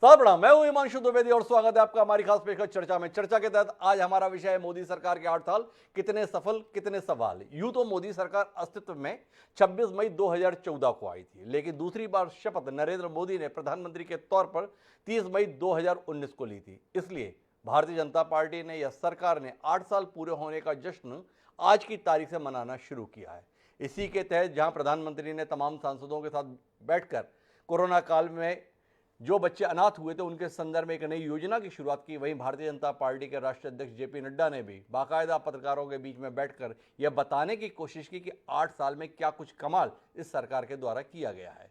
बहुत बड़ा, मैं हूं हिमांशु द्विवेदी और स्वागत है आपका हमारी खास पेशकश चर्चा में। चर्चा के तहत आज हमारा विषय है मोदी सरकार के 8 साल, कितने सफल कितने सवाल। यूं तो मोदी सरकार अस्तित्व में 26 मई 2014 को आई थी, लेकिन दूसरी बार शपथ नरेंद्र मोदी ने प्रधानमंत्री के तौर पर 30 मई 2019 को ली थी। इसलिए भारतीय जनता पार्टी ने या सरकार ने 8 साल पूरे होने का जश्न आज की तारीख से मनाना शुरू किया है। इसी के तहत जहां प्रधानमंत्री ने तमाम सांसदों के साथ बैठकर कोरोना काल में जो बच्चे अनाथ हुए थे उनके संदर्भ में एक नई योजना की शुरुआत की, वहीं भारतीय जनता पार्टी के राष्ट्रीय अध्यक्ष जेपी नड्डा ने भी बाकायदा पत्रकारों के बीच में बैठकर यह बताने की कोशिश की कि 8 साल में क्या कुछ कमाल इस सरकार के द्वारा किया गया है।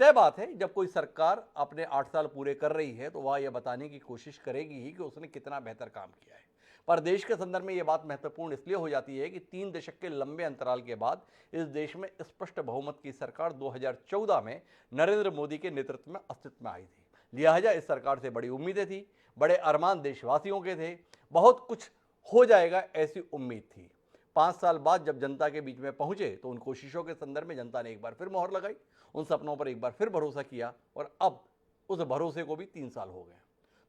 तय बात है, जब कोई सरकार अपने 8 साल पूरे कर रही है तो वह यह बताने की कोशिश करेगी ही कि उसने कितना बेहतर काम किया है। पर देश के संदर्भ में यह बात महत्वपूर्ण इसलिए हो जाती है कि 3 दशक के लंबे अंतराल के बाद इस देश में स्पष्ट बहुमत की सरकार 2014 में नरेंद्र मोदी के नेतृत्व में अस्तित्व में आई थी। लिहाजा इस सरकार से बड़ी उम्मीदें थी, बड़े अरमान देशवासियों के थे, बहुत कुछ हो जाएगा ऐसी उम्मीद थी। 5 साल बाद जब जनता के बीच में पहुंचे तो उन कोशिशों के संदर्भ में जनता ने एक बार फिर मोहर लगाई, उन सपनों पर एक बार फिर भरोसा किया और अब उस भरोसे को भी 3 साल हो गए।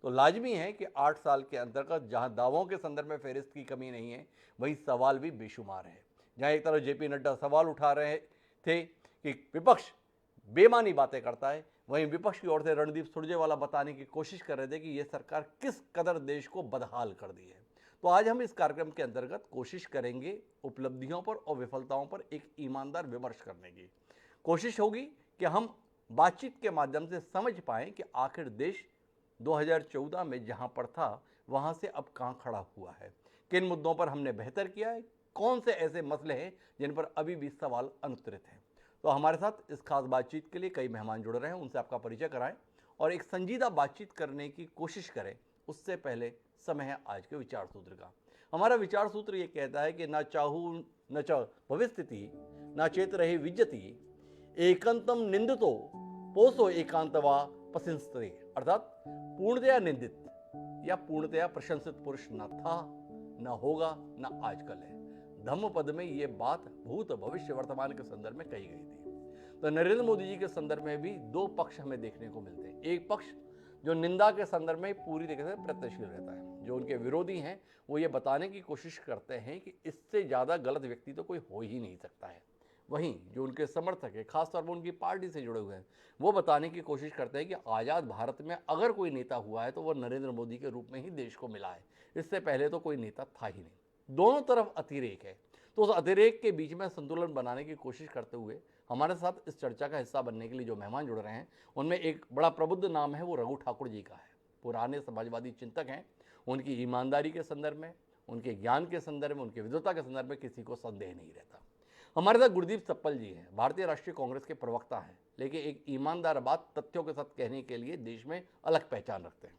तो लाजमी है कि 8 साल के अंतर्गत जहां दावों के संदर्भ में फेरिस्त की कमी नहीं है, वहीं सवाल भी बेशुमार है। जहां एक तरफ जेपी नड्डा सवाल उठा रहे थे कि विपक्ष बेमानी बातें करता है, वहीं विपक्ष की ओर से रणदीप सुरजेवाला बताने की कोशिश कर रहे थे कि यह सरकार किस कदर देश को बदहाल कर दी है। तो आज हम इस कार्यक्रम के अंतर्गत कोशिश करेंगे उपलब्धियों पर और विफलताओं पर एक ईमानदार विमर्श करने की। कोशिश होगी कि हम बातचीत के माध्यम से समझ पाएं कि आखिर देश 2014 में जहां पर था वहां से अब कहां खड़ा हुआ है, किन मुद्दों पर हमने बेहतर किया है, कौन से ऐसे मसले हैं जिन पर अभी भी सवाल अनुत्तरित हैं। तो हमारे साथ इस खास बातचीत के लिए कई मेहमान जुड़ रहे हैं, उनसे आपका परिचय कराएं और एक संजीदा बातचीत करने की कोशिश करें। उससे पहले समय है आज के विचार सूत्र का। हमारा विचार सूत्र ये कहता है कि न चाहू न च भविस्थिति न चेत रहे विज्जति एकांतम निंदितो पोसो एकांतवा पसिंस्ते, अर्थात पूर्णतया निंदित या पूर्णतया प्रशंसित पुरुष न था, न होगा, न आजकल है। धम्मपद में ये बात भूत भविष्य वर्तमान के संदर्भ में कही गई थी। तो नरेंद्र मोदी जी के संदर्भ में भी 2 पक्ष हमें देखने को मिलते हैं। एक पक्ष जो निंदा के संदर्भ में पूरी तरीके से प्रयत्नशील रहता है, जो उनके विरोधी हैं वो ये बताने की कोशिश करते हैं कि इससे ज़्यादा गलत व्यक्ति तो कोई हो ही नहीं सकता है। वहीं जो उनके समर्थक है, खासतौर पर उनकी पार्टी से जुड़े हुए हैं, वो बताने की कोशिश करते हैं कि आज़ाद भारत में अगर कोई नेता हुआ है तो वो नरेंद्र मोदी के रूप में ही देश को मिला है, इससे पहले तो कोई नेता था ही नहीं। दोनों तरफ अतिरेक है, तो उस अतिरेक के बीच में संतुलन बनाने की कोशिश करते हुए हमारे साथ इस चर्चा का हिस्सा बनने के लिए जो मेहमान जुड़ रहे हैं उनमें एक बड़ा प्रबुद्ध नाम है, वो रघु ठाकुर जी का है। पुराने समाजवादी चिंतक हैं, उनकी ईमानदारी के संदर्भ में, उनके ज्ञान के संदर्भ में, उनकी विद्वता के संदर्भ में किसी को संदेह नहीं रहता। हमारे साथ गुरदीप सप्पल जी हैं, भारतीय राष्ट्रीय कांग्रेस के प्रवक्ता हैं, लेकिन एक ईमानदार बात तथ्यों के साथ कहने के लिए देश में अलग पहचान रखते हैं।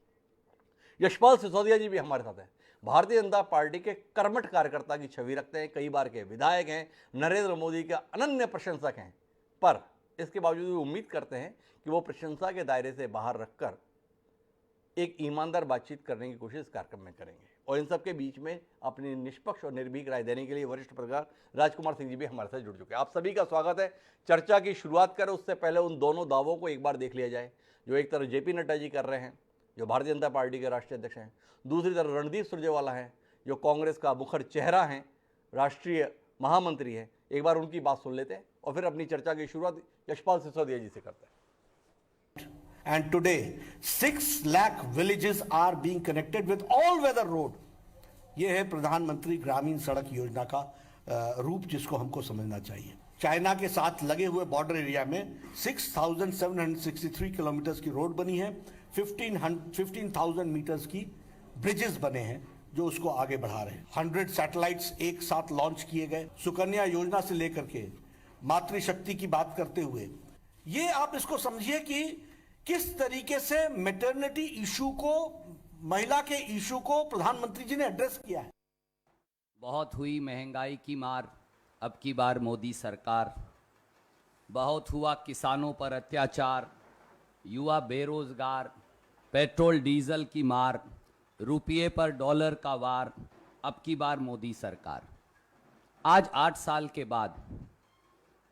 यशपाल सिसोदिया जी भी हमारे साथ हैं, भारतीय जनता पार्टी के कर्मठ कार्यकर्ता की छवि रखते हैं, कई बार के विधायक हैं, नरेंद्र मोदी के अनन्य प्रशंसक हैं, पर इसके बावजूद भी उम्मीद करते हैं कि वो प्रशंसा के दायरे से बाहर रखकर एक ईमानदार बातचीत करने की कोशिश कार्यक्रम में करेंगे। और इन सब के बीच में अपनी निष्पक्ष और निर्भीक राय देने के लिए वरिष्ठ पत्रकार राजकुमार सिंह जी भी हमारे साथ जुड़ चुके हैं। आप सभी का स्वागत है। चर्चा की शुरुआत करें उससे पहले उन दोनों दावों को एक बार देख लिया जाए, जो एक तरफ जेपी नड्डा जी कर रहे हैं, जो भारतीय जनता पार्टी के राष्ट्रीय अध्यक्ष हैं, दूसरी तरफ रणदीप सुरजेवाला हैं, जो कांग्रेस का मुखर चेहरा हैं, राष्ट्रीय महामंत्री हैं। एक बार उनकी बात सुन लेते हैं और फिर अपनी चर्चा की शुरुआत यशपाल सिसोदिया जी से करते हैं। And today 6 lakh villages are being connected with all weather road. ये है प्रधानमंत्री ग्रामीण सड़क योजना का रूप, जिसको हमको समझना चाहिए। चाइना के साथ लगे हुए बॉर्डर एरिया में 6,763 किलोमीटर की रोड बनी है, 15,000 मीटर्स की ब्रिजेस बने हैं जो उसको आगे बढ़ा रहे हैं। 100 सैटेलाइट्स एक साथ लॉन्च किए गए। सुकन्या योजना से लेकर के मातृशक्ति की बात करते हुए, ये आप इसको समझिए कि किस तरीके से मैटरनिटी इशू को, महिला के इशू को प्रधानमंत्री जी ने एड्रेस किया है। बहुत हुई महंगाई की मार, अब की बार मोदी सरकार। बहुत हुआ किसानों पर अत्याचार, युवा बेरोजगार, पेट्रोल डीजल की मार, रुपये पर डॉलर का वार, अब की बार मोदी सरकार। आज 8 साल के बाद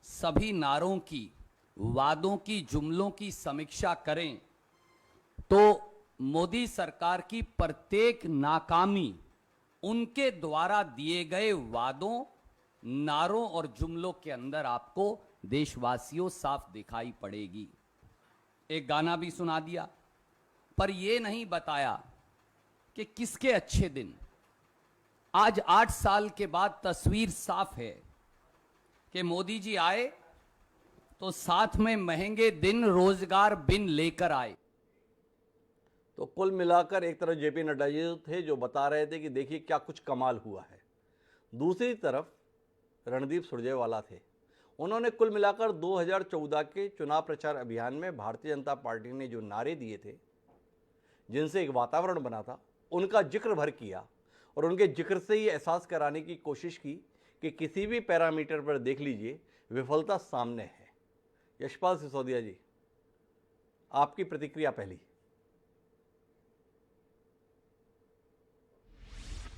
सभी नारों की, वादों की, जुमलों की समीक्षा करें तो मोदी सरकार की प्रत्येक नाकामी उनके द्वारा दिए गए वादों, नारों और जुमलों के अंदर आपको देशवासियों साफ दिखाई पड़ेगी। एक गाना भी सुना दिया, पर यह नहीं बताया कि किसके अच्छे दिन। आज 8 साल के बाद तस्वीर साफ है कि मोदी जी आए तो साथ में महंगे दिन रोजगार बिन लेकर आए। तो कुल मिलाकर एक तरफ जेपी नड्डा जी थे जो बता रहे थे कि देखिए क्या कुछ कमाल हुआ है, दूसरी तरफ रणदीप सुरजेवाला थे। उन्होंने कुल मिलाकर 2014 के चुनाव प्रचार अभियान में भारतीय जनता पार्टी ने जो नारे दिए थे, जिनसे एक वातावरण बना था, उनका जिक्र भर किया और उनके जिक्र से ही एहसास कराने की कोशिश की कि किसी भी पैरामीटर पर देख लीजिए विफलता सामने है। यशपाल सिसोदिया जी, आपकी प्रतिक्रिया पहली।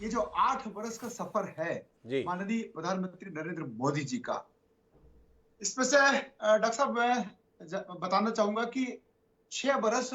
ये जो 8 वर्ष का सफर है जी। माननीय प्रधानमंत्री नरेंद्र मोदी जी का, इसमें से डॉक्टर साहब मैं बताना चाहूंगा कि 6 वर्ष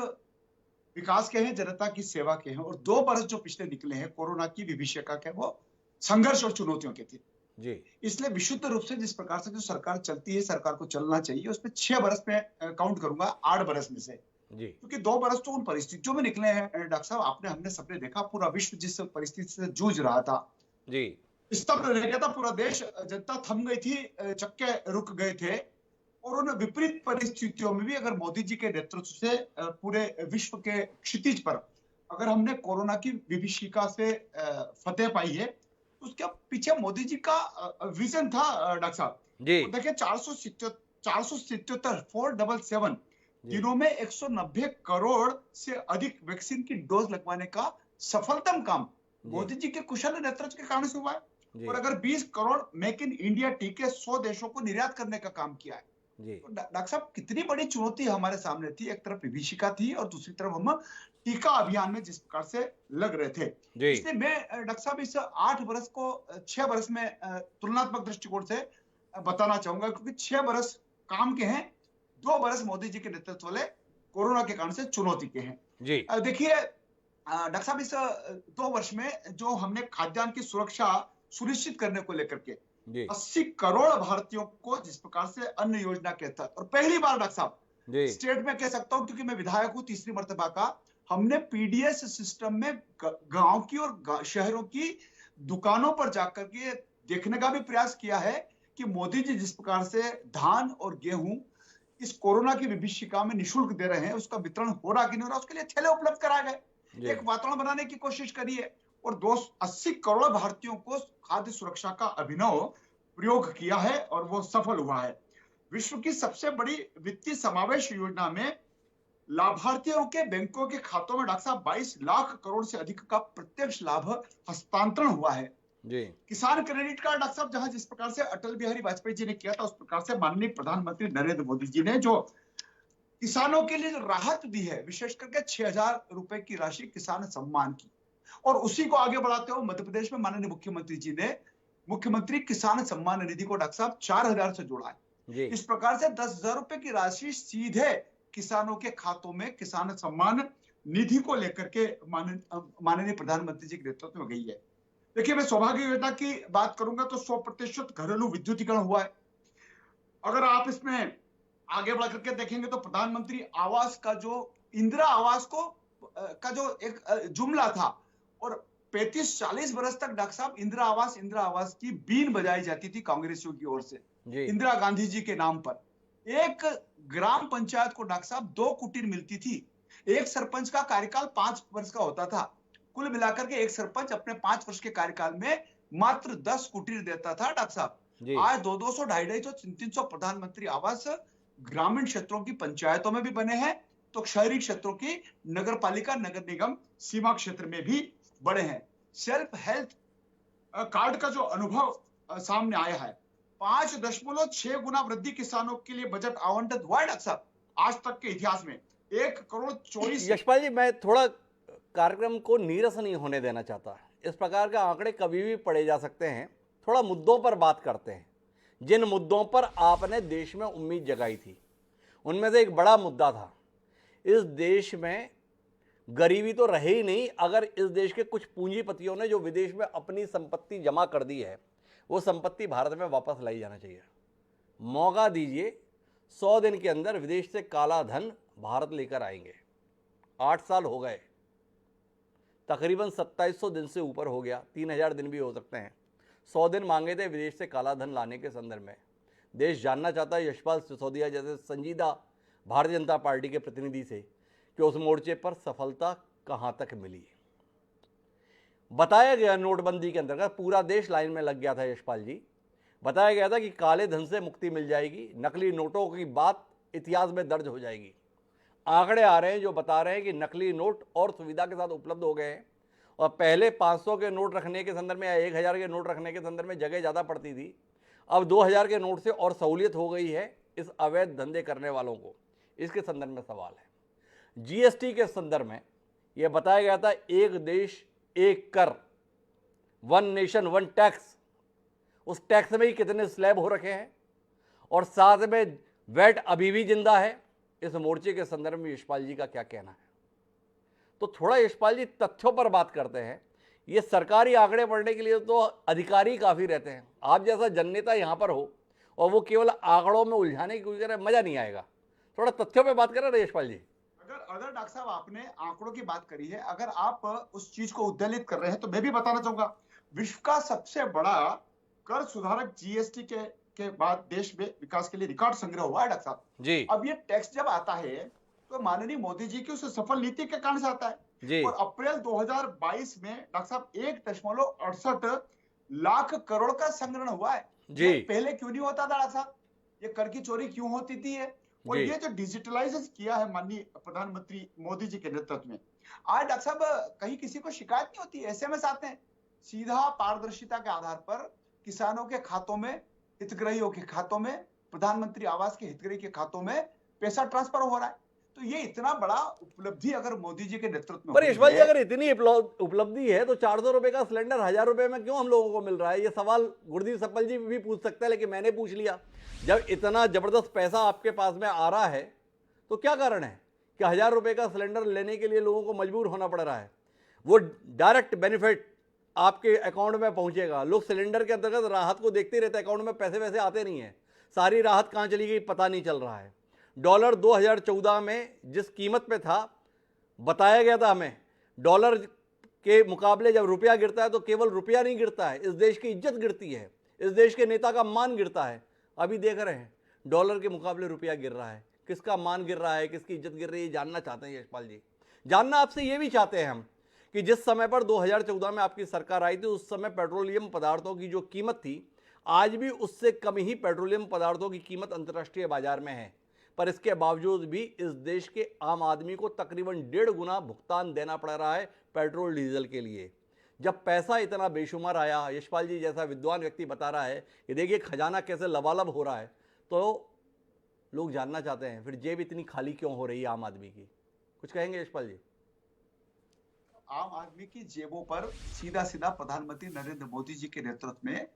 विकास के हैं, जनता की सेवा के हैं, और 2 वर्ष जो पिछले निकले हैं कोरोना की विभीषिका के, वो संघर्ष और चुनौतियों के थे। जी। इसलिए विशुद्ध रूप से जिस प्रकार से जो सरकार चलती है, सरकार को चलना चाहिए, उसमें 6 वर्ष में काउंट करूंगा 8 वर्ष में से, जी। क्योंकि 2 वर्ष तो उन परिस्थितियों में निकले हैं डॉक्टर साहब। आपने हमने सबने देखा, पूरा विश्व जिस परिस्थिति से जूझ रहा था, जी। स्तब्ध रह गया था पूरा देश, जनता थम गई थी, चक्के रुक गए थे। और उन विपरीत परिस्थितियों में भी अगर मोदी जी के नेतृत्व से पूरे विश्व के क्षितिज पर अगर हमने कोरोना की विभीषिका से फतेह पाई है, तो उसके पीछे मोदी जी का विजन था डॉक्टर साहब। जी। देखिए 477 दिनों में 190 करोड़ से अधिक वैक्सीन की डोज लगवाने का सफलतम काम मोदी जी के कुशल नेतृत्व के कारण से हुआ है। और अगर 20 करोड़ मेक इन इंडिया टीके 100 देशों को निर्यात करने का काम किया है, तो डॉक्टर साहब कितनी बड़ी चुनौती हमारे सामने थी। एक तरफ विभीषिका थी और दूसरी तरफ हम टीका अभियान में जिस प्रकार से लग रहे थे। इसलिए मैं डॉक्टर साहब इस 8 वर्ष को 6 वर्ष में तुलनात्मक दृष्टिकोण से बताना चाहूंगा, क्योंकि 6 वर्ष काम के हैं, 2 वर्ष मोदी जी के नेतृत्व वाले कोरोना के कारण से चुनौती के हैं। देखिए डॉक्टर साहब, इस 2 वर्ष में जो हमने खाद्यान्न की सुरक्षा सुनिश्चित करने को लेकर के 80 करोड़ भारतीयों को जिस प्रकार से अन्न योजना के तहत, और पहली बार डॉक्टर साहब स्टेट में कह सकता हूं, क्योंकि मैं विधायक हूं तीसरी मर्तबा का, हमने पीडीएस सिस्टम में गांव की और शहरों की दुकानों पर जाकर के देखने का भी प्रयास किया है कि मोदी जी जिस प्रकार से धान और गेहूं इस कोरोना की विभीषिका में निःशुल्क दे रहे हैं, उसका वितरण हो रहा कि नहीं हो रहा, उसके लिए थैले उपलब्ध कराए गए, एक वातावरण बनाने की कोशिश करी है, और 280 करोड़ भारतीयों को खाद्य सुरक्षा का अभिनव प्रयोग किया है और वो सफल हुआ है। विश्व की सबसे बड़ी वित्तीय समावेश योजना में लाभार्थियों के बैंकों के खातों में डॉक्टर साहब 22 लाख करोड़ से अधिक का प्रत्यक्ष लाभ हस्तांतरण हुआ है। किसान क्रेडिट कार्ड डॉक्टर साहब, जहां जिस प्रकार से अटल बिहारी वाजपेयी जी ने किया था, उस प्रकार से माननीय प्रधानमंत्री नरेंद्र मोदी जी ने जो किसानों के लिए राहत दी है, विशेष करके 6,000 रुपए की राशि किसान सम्मान की, और उसी को आगे बढ़ाते हुए मध्य प्रदेश में माननीय मुख्यमंत्री जी ने मुख्यमंत्री किसान सम्मान निधि को डॉक्टर साहब 4,000 से जोड़ा है। इस प्रकार से 10,000 रुपए की राशि सीधे किसानों के खातों में किसान सम्मान निधि को लेकर के माननीय प्रधानमंत्री जी के नेतृत्व में गई है। देखिए मैं सौभाग्य योजना की बात करूंगा तो 100% घरेलू विद्युतीकरण हुआ है। अगर आप इसमें आगे बढ़ करके देखेंगे तो प्रधानमंत्री आवास का जो इंदिरा आवास का जो एक जुमला था, और 35-40 वर्ष तक डॉक्टर साहब इंदिरा आवास की बीन बजाई जाती थी कांग्रेसियों की ओर से, इंदिरा गांधी जी के नाम पर। एक ग्राम पंचायत को डॉक्टर साहब 2 कुटीर मिलती थी, एक सरपंच का कार्यकाल 5 वर्ष का होता था, कुल मिलाकर के एक सरपंच अपने 5 वर्ष के कार्यकाल में मात्र 10 कुटीर देता था डॉक्टर साहब। आज 200, 250, 300 प्रधानमंत्री आवास ग्रामीण क्षेत्रों की पंचायतों में भी बने हैं, तो शहरी क्षेत्रों की नगर पालिका, नगर निगम सीमा क्षेत्र में भी बड़े हैं। सेल्फ हेल्थ कार्ड का जो अनुभव सामने आया है, 5.6 गुना वृद्धि किसानों के लिए बजट आवंटित हुआ है डॉक्टर साहब आज तक के इतिहास में। 1,24,00,000। यशपाल जी, मैं थोड़ा कार्यक्रम को नीरस नहीं होने देना चाहता। इस प्रकार के आंकड़े कभी भी पढ़े जा सकते हैं, थोड़ा मुद्दों पर बात करते हैं। जिन मुद्दों पर आपने देश में उम्मीद जगाई थी, उनमें से एक बड़ा मुद्दा था, इस देश में गरीबी तो रहे ही नहीं, अगर इस देश के कुछ पूंजीपतियों ने जो विदेश में अपनी संपत्ति जमा कर दी है वो संपत्ति भारत में वापस लाई जाना चाहिए। मौका दीजिए, 100 दिन के अंदर विदेश से काला धन भारत लेकर आएंगे। 8 साल हो गए, तकरीबन 2700 दिन से ऊपर हो गया, 3000 दिन भी हो सकते हैं। 100 दिन मांगे थे विदेश से काला धन लाने के संदर्भ में। देश जानना चाहता है यशपाल सिसोदिया जैसे संजीदा भारतीय जनता पार्टी के प्रतिनिधि से कि उस मोर्चे पर सफलता कहां तक मिली। बताया गया नोटबंदी के अंतर्गत पूरा देश लाइन में लग गया था यशपाल जी। बताया गया था कि काले धन से मुक्ति मिल जाएगी, नकली नोटों की बात इतिहास में दर्ज हो जाएगी। आंकड़े आ रहे हैं जो बता रहे हैं कि नकली नोट और सुविधा के साथ उपलब्ध हो गए हैं और पहले 500 के नोट रखने के संदर्भ में या 1000 के नोट रखने के संदर्भ में जगह ज़्यादा पड़ती थी, अब 2000 के नोट से और सहूलियत हो गई है इस अवैध धंधे करने वालों को। इसके संदर्भ में सवाल है। जीएसटी के संदर्भ में यह बताया गया था एक देश एक कर, वन नेशन वन टैक्स। उस टैक्स में ही कितने स्लैब हो रखे हैं और साथ में वैट अभी भी जिंदा है। इस मोर्चे के संदर्भ में यशपाल जी का क्या कहना है? तो थोड़ा यशपाल जी तथ्यों पर बात करते हैं। ये सरकारी आंकड़े पढ़ने के लिए तो अधिकारी काफ़ी रहते हैं, आप जैसा जननेता यहाँ पर हो और वो केवल आंकड़ों में उलझाने की कोशिश करें, मज़ा नहीं आएगा। थोड़ा तथ्यों पे बात करें ना यशपाल जी। अगर डॉक्टर साहब आपने आंकड़ों की बात करी है, अगर आप उस चीज को उद्दलित कर रहे हैं तो मैं भी बताना चाहूंगा, विश्व का सबसे बड़ा कर सुधारक जीएसटी के बाद देश में विकास के लिए रिकॉर्ड संग्रह हुआ है डॉक्टर साहब जी। अब ये टैक्स जब आता है तो माननीय मोदी जी की उस सफल नीति के कारण से आता है जी। और अप्रैल 2022 में डॉक्टर साहब 1.68 लाख करोड़ का संग्रहण हुआ है जी। ये पहले क्यों नहीं होता था डॉक्टर साहब? ये कर की चोरी क्यों होती थी? और जी। ये जो डिजिटलाइज किया है माननीय प्रधानमंत्री मोदी जी के नेतृत्व में, आज डॉक्टर साहब कहीं किसी को शिकायत नहीं होती, एसएमएस आते हैं सीधा पारदर्शिता के आधार पर किसानों के खातों में, हितग्राहियों के खातों में, प्रधानमंत्री आवास के हितग्राही के खातों में पैसा ट्रांसफर हो रहा है। तो ये इतना बड़ा उपलब्धि अगर मोदी जी के नेतृत्व में पर यशपाल जी अगर इतनी उपलब्धि है तो 400 रुपए का सिलेंडर 1000 रुपए में क्यों हम लोगों को मिल रहा है? ये सवाल गुरदीप सप्पल जी भी पूछ सकते हैं, लेकिन मैंने पूछ लिया। जब इतना जबरदस्त पैसा आपके पास में आ रहा है तो क्या कारण है कि 1000 रुपए का सिलेंडर लेने के लिए लोगों को मजबूर होना पड़ रहा है? वो डायरेक्ट बेनिफिट आपके अकाउंट में पहुंचेगा। लोग सिलेंडर के अंतर्गत राहत को देखते रहते हैं, अकाउंट में पैसे वैसे आते नहीं है। सारी राहत कहाँ चली गई पता नहीं चल रहा है। डॉलर 2014 में जिस कीमत पे था, बताया गया था हमें, डॉलर के मुकाबले जब रुपया गिरता है तो केवल रुपया नहीं गिरता है, इस देश की इज्जत गिरती है, इस देश के नेता का मान गिरता है। अभी देख रहे हैं डॉलर के मुकाबले रुपया गिर रहा है। किसका मान गिर रहा है, किसकी इज्जत गिर रही है, जानना चाहते हैं यशपाल जी। जानना आपसे ये भी चाहते हैं हम कि जिस समय पर 2014 में आपकी सरकार आई थी उस समय पेट्रोलियम पदार्थों की जो कीमत थी, आज भी उससे कम ही पेट्रोलियम पदार्थों की कीमत अंतर्राष्ट्रीय बाजार में है। पर इसके बावजूद भी इस देश के आम आदमी को तकरीबन 1.5 गुना भुगतान देना पड़ रहा है पेट्रोल डीजल के लिए। जब पैसा इतना बेशुमार आया, यशपाल जी जैसा विद्वान व्यक्ति बता रहा है कि देखिए खजाना कैसे लबालब हो रहा है, तो लोग जानना चाहते हैं फिर जेब इतनी खाली क्यों हो रही है आम आदमी की? कुछ कहेंगे यशपाल जी? आम आदमी की जेबों पर सीधा सीधा प्रधानमंत्री नरेंद्र मोदी जी के नेतृत्व में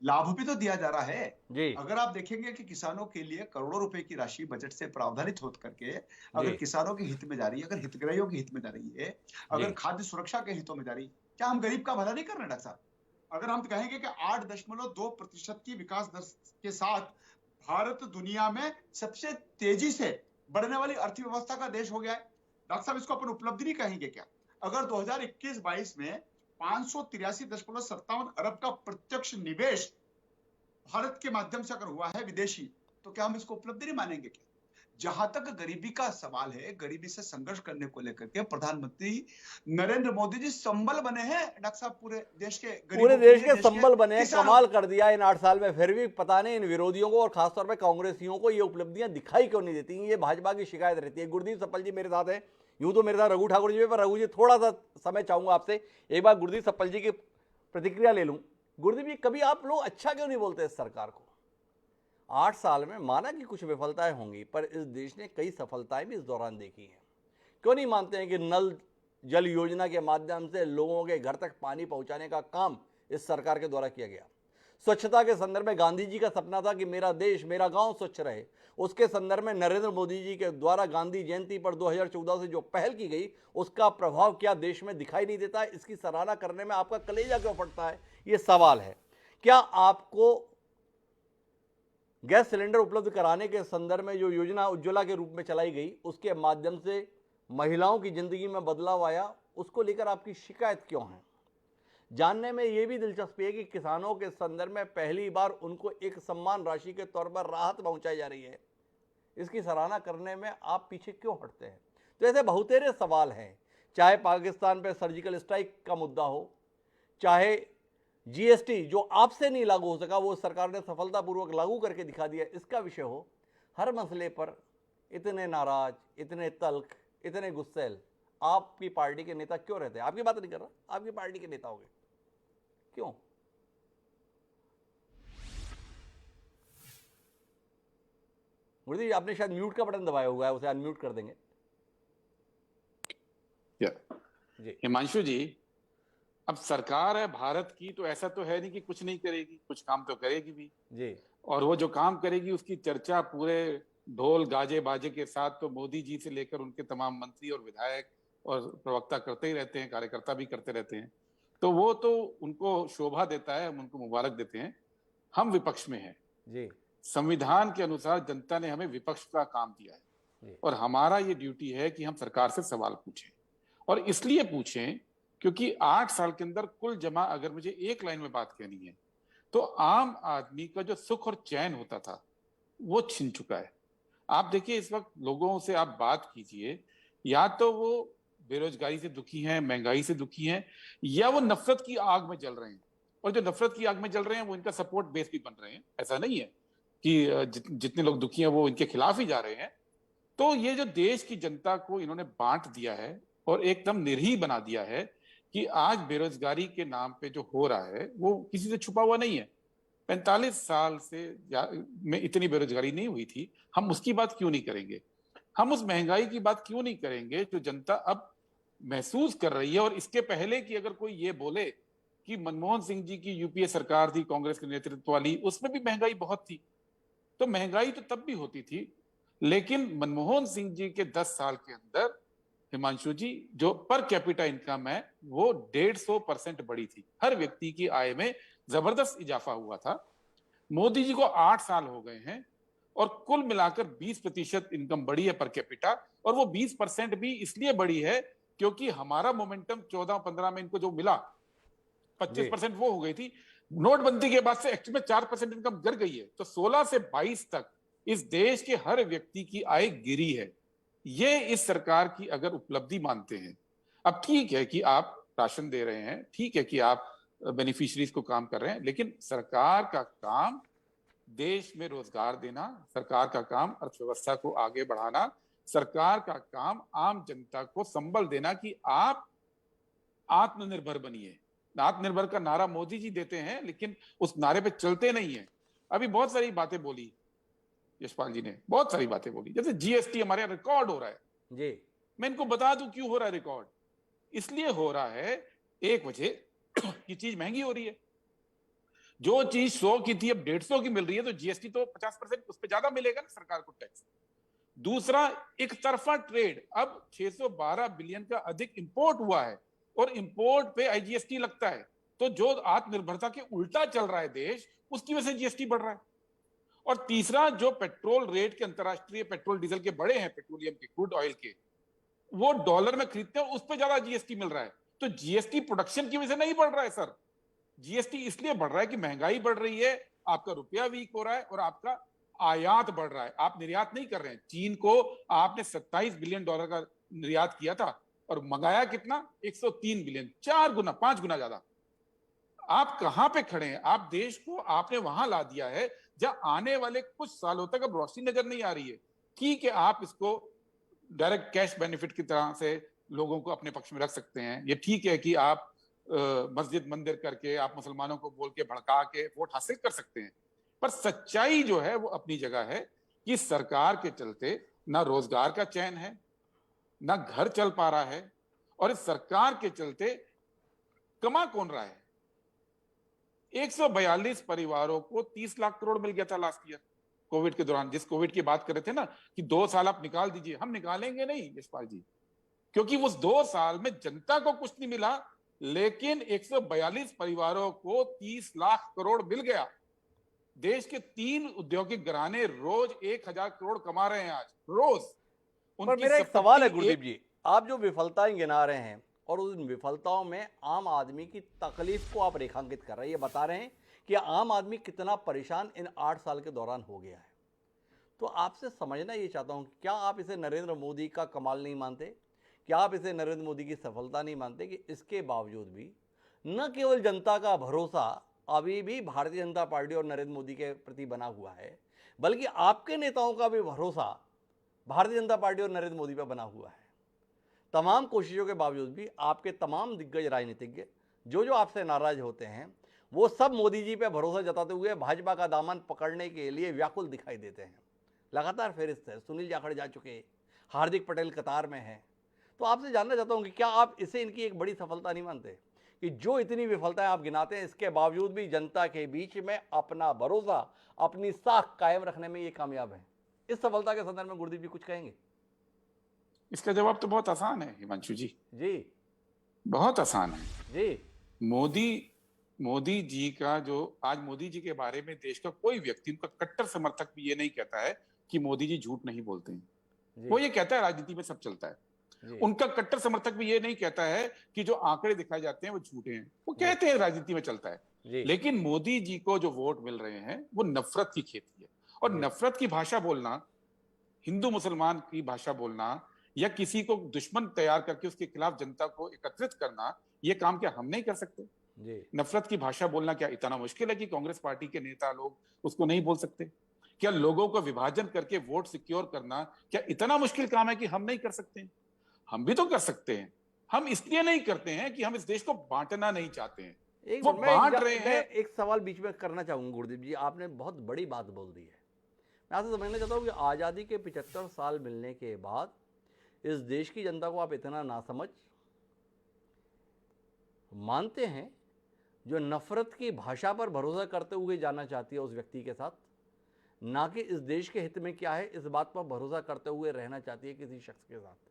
लाभ भी तो दिया जा रहा है जी। अगर आप देखेंगे कि किसानों के लिए करोड़ों रुपए की राशि बजट से प्रावधानित हो करके अगर किसानों के हित में जा रही है, अगर हितग्राहियों के हित में जा रही है, अगर खाद्य सुरक्षा के हितों में जा रही है, क्या हम गरीब का भला नहीं कर रहे डॉक्टर साहब? अगर हम कहेंगे कि 8.2% की विकास दर के साथ भारत दुनिया में सबसे तेजी से बढ़ने वाली अर्थव्यवस्था का देश हो गया है, डॉक्टर साहब इसको अपन उपलब्धि नहीं कहेंगे क्या? अगर 2021-22 में 583.57 अरब का प्रत्यक्ष निवेश भारत के माध्यम से अगर हुआ है विदेशी, तो क्या हम इसको उपलब्धि नहीं मानेंगे क्या? जहां तक गरीबी का सवाल है, गरीबी से संघर्ष करने को लेकर के प्रधानमंत्री नरेंद्र मोदी जी संबल बने हैं डॉक्टर साहब, पूरे देश के संबल बने हैं। कमाल कर दिया इन 8 साल में। फिर भी पता नहीं इन विरोधियों को और खासतौर पर कांग्रेसियों को ये उपलब्धियां दिखाई क्यों नहीं देती। ये भाजपा की शिकायत रहती है। गुरदीप सप्पल जी मेरे साथ है, यूं तो मेरे साथ रघु ठाकुर जी, पर रघु जी थोड़ा सा समय चाहूंगा आपसे, एक बार गुरदीप सप्पल जी की प्रतिक्रिया ले लूं। गुरदीप जी, कभी आप लोग अच्छा क्यों नहीं बोलते इस सरकार को? 8 साल में माना कि कुछ विफलताएं होंगी, पर इस देश ने कई सफलताएं भी इस दौरान देखी हैं। क्यों नहीं मानते हैं कि नल जल योजना के माध्यम से लोगों के घर तक पानी पहुंचाने का काम इस सरकार के द्वारा किया गया? स्वच्छता के संदर्भ में गांधी जी का सपना था कि मेरा देश, मेरा गांव स्वच्छ रहे। उसके संदर्भ में नरेंद्र मोदी जी के द्वारा गांधी जयंती पर 2014 से जो पहल की गई, उसका प्रभाव क्या देश में दिखाई नहीं देता है? इसकी सराहना करने में आपका कलेजा क्यों फटता है, ये सवाल है। क्या आपको गैस सिलेंडर उपलब्ध कराने के संदर्भ में जो योजना उज्ज्वला के रूप में चलाई गई, उसके माध्यम से महिलाओं की जिंदगी में बदलाव आया, उसको लेकर आपकी शिकायत क्यों है? जानने में यह भी दिलचस्पी है कि किसानों के संदर्भ में पहली बार उनको एक सम्मान राशि के तौर पर राहत पहुंचाई जा रही है। इसकी सराहना करने में आप पीछे क्यों हटते हैं? तो ऐसे बहुतेरे सवाल हैं, चाहे पाकिस्तान पर सर्जिकल स्ट्राइक का मुद्दा हो, चाहे जीएसटी जो आपसे नहीं लागू हो सका वो सरकार ने सफलतापूर्वक लागू करके दिखा दिया, इसका विषय हो, हर मसले पर इतने नाराज, इतने तल्ख, इतने गुस्सैल आपकी पार्टी के नेता क्यों रहते हैं? आपकी बात नहीं कर रहा, आपकी पार्टी के नेता हो गए, क्यों? मुरली जी, आपने शायद म्यूट का बटन दबाया हुआ है, उसे अनम्यूट कर देंगे। जी हिमांशु जी, अब सरकार है भारत की, तो ऐसा तो है नहीं कि कुछ नहीं करेगी, कुछ काम तो करेगी भी जी। और वो जो काम करेगी उसकी चर्चा पूरे ढोल गाजे बाजे के साथ तो मोदी जी से लेकर उनके तमाम मंत्री और विधायक और प्रवक्ता करते ही रहते हैं, कार्यकर्ता भी करते रहते हैं। तो वो तो उनको शोभा देता है, हम उनको मुबारक देते हैं। हम विपक्ष में हैं जी। संविधान के अनुसार जनता ने हमें विपक्ष का काम दिया है और हमारा ये ड्यूटी है कि हम सरकार से सवाल पूछें, और इसलिए पूछें क्योंकि 8 साल के अंदर कुल जमा, अगर मुझे एक लाइन में बात कहनी है तो आम आदमी का जो सुख और चैन होता था वो छिन चुका है। आप देखिए इस वक्त लोगों से आप बात कीजिए, या तो वो बेरोजगारी से दुखी हैं, महंगाई से दुखी हैं, या वो नफरत की आग में जल रहे हैं। और जो नफरत की आग में जल रहे हैं वो इनका सपोर्ट बेस भी बन रहे हैं। ऐसा नहीं है कि जितने लोग दुखी हैं वो इनके खिलाफ ही जा रहे हैं। तो ये जो देश की जनता को इन्होंने बांट दिया है और एकदम निर्ही बना दिया है कि आज बेरोजगारी के नाम पे जो हो रहा है वो किसी से छुपा हुआ नहीं है। 45 साल से में इतनी बेरोजगारी नहीं हुई थी, हम उसकी बात क्यों नहीं करेंगे? हम उस महंगाई की बात क्यों नहीं करेंगे जो जनता अब महसूस कर रही है? और इसके पहले कि अगर कोई ये बोले कि मनमोहन सिंह जी की यूपीए सरकार थी कांग्रेस के नेतृत्व वाली, उसमें भी महंगाई बहुत थी, तो महंगाई तो तब भी होती थी, लेकिन मनमोहन सिंह जी के 10 साल के अंदर हिमांशु जी जो पर कैपिटा इनकम है वो 150% बढ़ी थी। हर व्यक्ति की आय में जबरदस्त इजाफा हुआ था। मोदी जी को 8 साल हो गए हैं और कुल मिलाकर 20% इनकम बढ़ी है पर कैपिटा, और वो 20% भी इसलिए बढ़ी है क्योंकि हमारा मोमेंटम 14-15 में इनको जो मिला 25% वो हो गई थी। नोटबंदी के बाद से एक्चुअल में 4% इनकम गिर गई है। तो 16 से 22 तक इस देश के हर व्यक्ति की आय गिरी है। ये इस सरकार की अगर उपलब्धि मानते हैं, अब ठीक है कि आप राशन दे रहे हैं, ठीक है कि आप बेनिफिशियरीज को काम कर रहे हैं, लेकिन सरकार का काम देश में रोजगार देना, सरकार का काम अर्थव्यवस्था को आगे बढ़ाना, सरकार का काम आम जनता को संबल देना कि आप आत्मनिर्भर बनिए। आत्मनिर्भर का नारा मोदी जी देते हैं लेकिन उस नारे पे चलते नहीं है। अभी बहुत सारी बातें बोली यशपाल जी ने, बहुत सारी बातें बोली, जैसे जीएसटी हमारे यहाँ रिकॉर्ड हो रहा है जी। मैं इनको बता दूं क्यों हो रहा है रिकॉर्ड। इसलिए हो रहा है, एक वजह की चीज महंगी हो रही है। जो चीज 100 की थी अब 150 की मिल रही है, तो जीएसटी तो 50% उस पर ज्यादा मिलेगा ना सरकार को टैक्स। दूसरा, एक तरफा ट्रेड, अब 612 बिलियन का अधिक इंपोर्ट हुआ है और इंपोर्ट पे आईजीएसटी लगता है। तो जो आत्मनिर्भरता के उल्टा चल रहा है देश, उसकी वजह से जीएसटी बढ़ रहा है। और तीसरा, जो पेट्रोल रेट के अंतरराष्ट्रीय पेट्रोल डीजल के बड़े हैं, पेट्रोलियम के, क्रूड ऑयल के, वो डॉलर में खरीदते हैं, उस पर ज्यादा जीएसटी मिल रहा है। तो जीएसटी प्रोडक्शन की वजह से नहीं बढ़ रहा है सर, जीएसटी इसलिए बढ़ रहा है कि महंगाई बढ़ रही है, आपका रुपया वीक हो रहा है और आपका आयात बढ़ रहा है, आप निर्यात नहीं कर रहे हैं। चीन को आपने 27 बिलियन डॉलर का निर्यात किया था और मंगाया कितना? 103 बिलियन, 4 गुना 5 गुना ज्यादा। आप कहां पे खड़े हैं? आप देश को आपने वहां ला दिया है जहां आने वाले कुछ सालों तक अब रोशनी नजर नहीं आ रही है। ठीक है, आप इसको डायरेक्ट कैश बेनिफिट की तरह से लोगों को अपने पक्ष में रख सकते हैं। ये ठीक है कि आप मस्जिद मंदिर करके आप मुसलमानों को बोल के भड़का के वोट हासिल कर सकते हैं, पर सच्चाई जो है वो अपनी जगह है कि सरकार के चलते ना रोजगार का चयन है, ना घर चल पा रहा है, और इस सरकार के चलते कमा कौन रहा है? 142 परिवारों को 30 लाख करोड़ मिल गया था लास्ट ईयर कोविड के दौरान। जिस कोविड की बात कर रहे थे ना कि 2 साल आप निकाल दीजिए, हम निकालेंगे नहीं यशपाल जी, क्योंकि उस 2 साल में जनता को कुछ नहीं मिला, लेकिन 142 परिवारों को 30 लाख करोड़ मिल गया। देश के 3 औद्योगिक घराने रोज 1000 करोड़ कमा रहे हैं आज रोज। पर मेरा एक सवाल है गुरदीप जी, आप जो विफलताएं गिना रहे हैं और उन विफलताओं में आम आदमी की तकलीफ को आप रेखांकित कर रहे हैं, ये बता रहे हैं कि आम आदमी कितना परेशान इन 8 साल के दौरान हो गया है। तो आपसे समझना ये चाहता हूं, क्या आप इसे नरेंद्र मोदी का कमाल नहीं मानते? क्या आप इसे नरेंद्र मोदी की सफलता नहीं मानते कि इसके बावजूद भी न केवल जनता का भरोसा अभी भी भारतीय जनता पार्टी और नरेंद्र मोदी के प्रति बना हुआ है, बल्कि आपके नेताओं का भी भरोसा भारतीय जनता पार्टी और नरेंद्र मोदी पर बना हुआ है। तमाम कोशिशों के बावजूद भी आपके तमाम दिग्गज राजनीतिज्ञ जो आपसे नाराज होते हैं, वो सब मोदी जी पे भरोसा जताते हुए भाजपा का दामन पकड़ने के लिए व्याकुल दिखाई देते हैं। लगातार फेरिस्त है, सुनील जाखड़ जा चुके, हार्दिक पटेल कतार में है। तो आपसे जानना चाहता हूं कि क्या आप इसे इनकी एक बड़ी सफलता नहीं मानते कि जो इतनी विफलताएं आप गिनाते हैं, इसके बावजूद भी जनता के बीच में अपना भरोसा, अपनी साख कायम रखने में ये कामयाब है? इस सफलता के संदर्भ में गुरदीप जी कुछ कहेंगे? इसका जवाब तो बहुत आसान है हिमांशु जी। जी बहुत आसान है जी। मोदी जी का जो आज मोदी जी के बारे में देश का कोई व्यक्ति, उनका कट्टर समर्थक भी ये नहीं कहता है कि मोदी जी झूठ नहीं बोलते हैं। वो ये कहता है राजनीति में सब चलता है। उनका कट्टर समर्थक भी ये नहीं कहता है कि जो आंकड़े दिखाए जाते हैं वो झूठे हैं। वो कहते हैं राजनीति में चलता है। लेकिन मोदी जी को जो वोट मिल रहे हैं वो नफरत की खेती है। और नफरत की भाषा बोलना, हिंदू मुसलमान की भाषा बोलना, या किसी को दुश्मन तैयार करके उसके खिलाफ जनता को एकत्रित करना, ये काम क्या हम नहीं कर सकते? नफरत की भाषा बोलना क्या इतना मुश्किल है कि कांग्रेस पार्टी के नेता लोग उसको नहीं बोल सकते? क्या लोगों को विभाजन करके वोट सिक्योर करना क्या इतना मुश्किल काम है कि हम नहीं कर सकते? हम भी तो कर सकते हैं। हम इसलिए नहीं करते हैं कि हम इस देश को बांटना नहीं चाहते हैं। वो बांट रहे हैं। एक सवाल बीच में करना चाहूंगा गुरदीप जी, आपने बहुत बड़ी बात बोल दी है। मैं आपसे समझना चाहता हूँ कि आज़ादी के 75 साल मिलने के बाद इस देश की जनता को आप इतना नासमझ मानते हैं जो नफरत की भाषा पर भरोसा करते हुए जाना चाहती है उस व्यक्ति के साथ, ना कि इस देश के हित में क्या है इस बात पर भरोसा करते हुए रहना चाहती है किसी शख्स के साथ।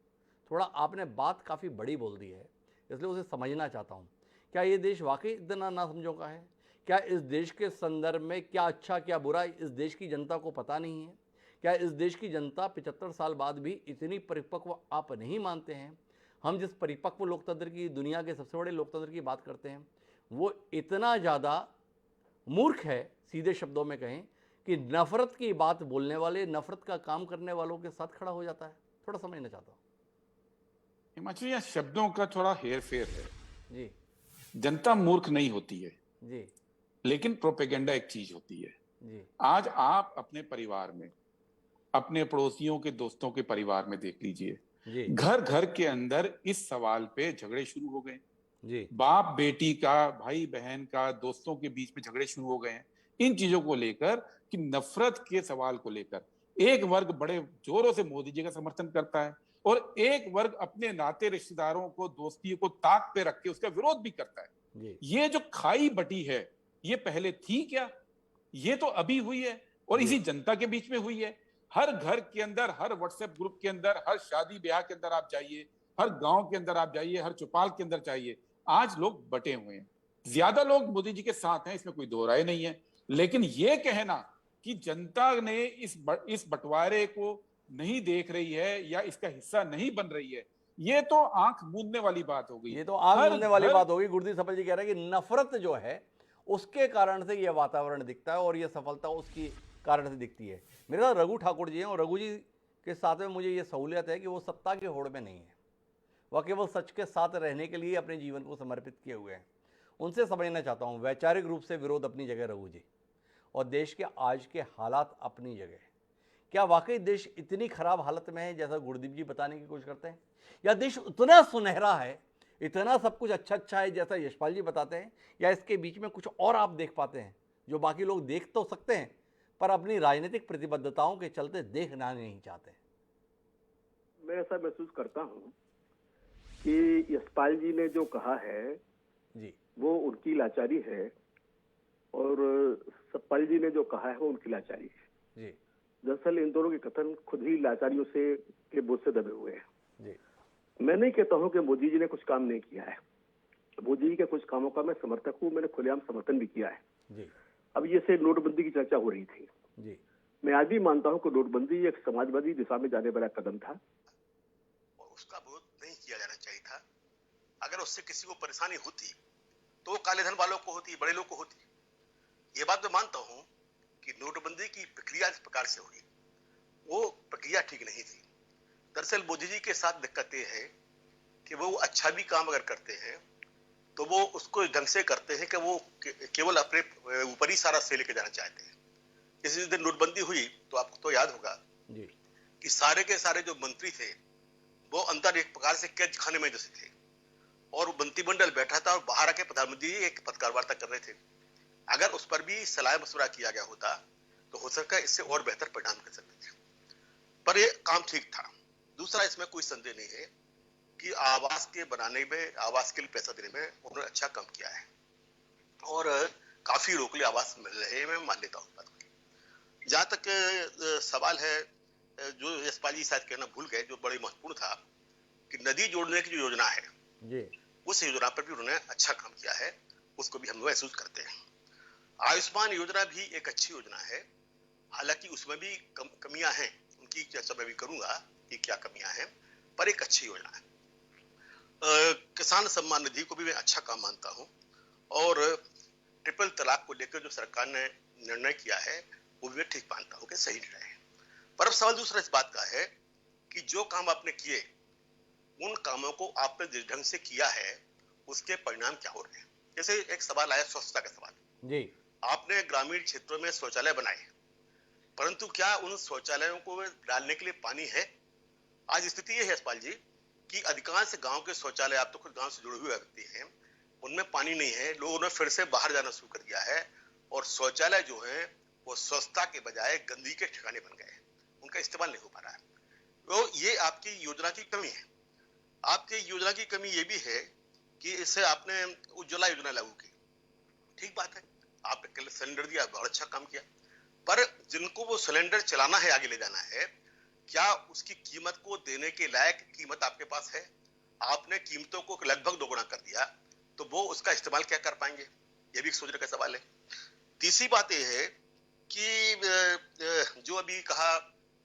थोड़ा आपने बात काफ़ी बड़ी बोल दी है, इसलिए उसे समझना चाहता हूँ। क्या ये देश वाकई इतना नासमझों का है? क्या इस देश के संदर्भ में क्या अच्छा क्या बुरा इस देश की जनता को पता नहीं है? क्या इस देश की जनता 75 साल बाद भी इतनी परिपक्व आप नहीं मानते हैं? हम जिस परिपक्व लोकतंत्र की, दुनिया के सबसे बड़े लोकतंत्र की बात करते हैं, वो इतना ज़्यादा मूर्ख है, सीधे शब्दों में कहें, कि नफरत की बात बोलने वाले, नफरत का काम करने वालों के साथ खड़ा हो जाता है। थोड़ा समझना चाहता हूँ। हिमाचल, यह शब्दों का थोड़ा हेर फेर है जी। जनता मूर्ख नहीं होती है जी, लेकिन प्रोपेगेंडा एक चीज होती है जी। आज आप अपने परिवार में, अपने पड़ोसियों के, दोस्तों के परिवार में देख लीजिए, घर घर के अंदर इस सवाल पे झगड़े शुरू हो गए। जी। बाप बेटी का, भाई बहन का, दोस्तों के बीच में झगड़े शुरू हो गए हैं इन चीजों को लेकर, कि नफरत के सवाल को लेकर। एक वर्ग बड़े जोरों से मोदी जी का समर्थन करता है और एक वर्ग अपने नाते रिश्तेदारों को, दोस्तियों को ताक पे रख के उसका विरोध भी करता है। ये जो खाई बटी है, ये पहले थी क्या? ये तो अभी हुई है और इसी जनता के बीच में हुई है। हर घर के अंदर, हर व्हाट्सएप ग्रुप के अंदर, हर शादी ब्याह के अंदर आप जाइए, हर गांव के अंदर आप जाइए, हर चौपाल के अंदर जाइए, आज लोग बटे हुए हैं। ज्यादा लोग मोदी जी के साथ हैं, इसमें कोई दो राय नहीं है। लेकिन ये कहना कि जनता ने इस बंटवारे को नहीं देख रही है या इसका हिस्सा नहीं बन रही है, ये तो आंख मूंदने वाली बात हो गई। ये तो आंख मूंदने वाली बात होगी। गुरदीप सफल जी कह रहे हैं कि नफरत जो है उसके कारण से यह वातावरण दिखता है और यह सफलता उसकी कारण से दिखती है। मेरे साथ रघु ठाकुर जी हैं और रघु जी के साथ में मुझे ये सहूलियत है कि वो सत्ता के होड़ में नहीं है, वह केवल सच के साथ रहने के लिए अपने जीवन को समर्पित किए हुए हैं। उनसे समझना चाहता हूँ, वैचारिक रूप से विरोध अपनी जगह रघु जी, और देश के आज के हालात अपनी जगह, क्या वाकई देश इतनी खराब हालत में है जैसा गुरदीप जी बताने की कोशिश करते हैं, या देश उतना सुनहरा है, इतना सब कुछ अच्छा अच्छा है जैसा यशपाल जी बताते हैं, या इसके बीच में कुछ और आप देख पाते हैं जो बाकी लोग देख तो सकते हैं पर अपनी राजनीतिक प्रतिबद्धताओं के चलते देखना नहीं चाहते? मैं ऐसा महसूस करता हूं कि यशपाल जी ने जो कहा है जी, वो उनकी लाचारी है और सतपाल जी ने जो कहा है वो उनकी लाचारी है। जी दरअसल इन दोनों के कथन खुद ही लाचारियों से के बोझ से दबे हुए हैं। जी मैं नहीं कहता हूं कि मोदी जी ने कुछ काम नहीं किया है। मोदी जी के कुछ कामों का मैं समर्थक हूं, मैंने खुलेआम समर्थन भी किया है। जी अब ये से नोटबंदी की चर्चा हो रही थी। जी मैं आज भी मानता हूं कि नोटबंदी एक समाजवादी दिशा में जाने वाला कदम था और उसका विरोध नहीं किया जाना चाहिए था। अगर उससे किसी को परेशानी होती तो वो काले धन वालों को होती, बड़े लोग को होती। ये बात मैं मानता हूं कि नोटबंदी की प्रक्रिया जिस प्रकार से हुई वो प्रक्रिया ठीक नहीं थी। दरअसल मोदी जी के साथ दिक्कत ये है कि वो अच्छा भी काम अगर करते हैं तो वो उसको इस ढंग से करते हैं कि वो केवल अपने ऊपर ही सारा से लेके जाना चाहते हैं। इसी दिन नोटबंदी हुई तो आपको तो याद होगा जी कि सारे के सारे जो मंत्री थे वो अंदर एक प्रकार से कैद खाने में जैसे थे और मंत्रिमंडल बैठा था और बाहर आके प्रधानमंत्री जी एक पत्रकार वार्ता कर रहे थे। अगर उस पर भी सलाह मशवरा किया गया होता तो हो सकता है इससे और बेहतर परिणाम कर सकते थे, पर ये काम ठीक था। दूसरा, इसमें कोई संदेह नहीं है कि आवास के बनाने में, आवास के लिए पैसा देने में उन्होंने अच्छा काम किया है और काफी लोगों के लिए आवास मिल रहे हैं, मैं मान लेता हूँ बात को। जहां तक सवाल है जो यशपाल जी शायद कहना भूल गए, जो बड़ी महत्वपूर्ण था कि नदी जोड़ने की जो योजना है जी उस योजना पर भी उन्होंने अच्छा काम किया है, उसको भी हम महसूस करते हैं। आयुष्मान योजना भी एक अच्छी योजना है, हालांकि उसमें भी कमियां हैं, उनकी चर्चा मैं भी करूंगा कि क्या कमियां हैं, पर एक अच्छी योजना है। किसान सम्मान निधि को भी मैं अच्छा काम मानता हूं और ट्रिपल तलाक को लेकर जो सरकार ने निर्णय किया है वो भी मैं ठीक मानता हूं कि सही निर्णय है। पर अब सवाल दूसरा इस बात का है कि जो काम आपने किए उन कामों को आपने जिस ढंग से किया है उसके परिणाम क्या हो रहे हैं। जैसे एक सवाल आया स्वच्छता का सवाल, जी आपने ग्रामीण क्षेत्रों में शौचालय बनाए, परंतु क्या उन शौचालयों को डालने के लिए पानी है? आज स्थिति यह है यशपाल जी कि अधिकांश गांव के शौचालय, आप तो खुद गांव से जुड़े हुए व्यक्ति हैं, उनमें पानी नहीं है। लोगों ने फिर से बाहर जाना शुरू कर दिया है और शौचालय जो है वो स्वच्छता के बजाय गंदगी के ठिकाने बन गए, उनका इस्तेमाल नहीं हो पा रहा है। तो ये आपकी योजना की कमी है। आपकी योजना की कमी ये भी है कि इससे आपने उज्ज्वला योजना लागू की, ठीक बात है, आपने सिलेंडर दिया, बहुत अच्छा काम किया, पर जिनको वो सिलेंडर चलाना है, आगे ले जाना है, क्या उसकी कीमत को देने के लायक कीमत आपके पास है? आपने कीमतों को लगभग दोगुना कर दिया, तो वो उसका इस्तेमाल क्या कर पाएंगे? ये भी एक सोचने का सवाल है। तीसरी बात यह है कि जो अभी कहा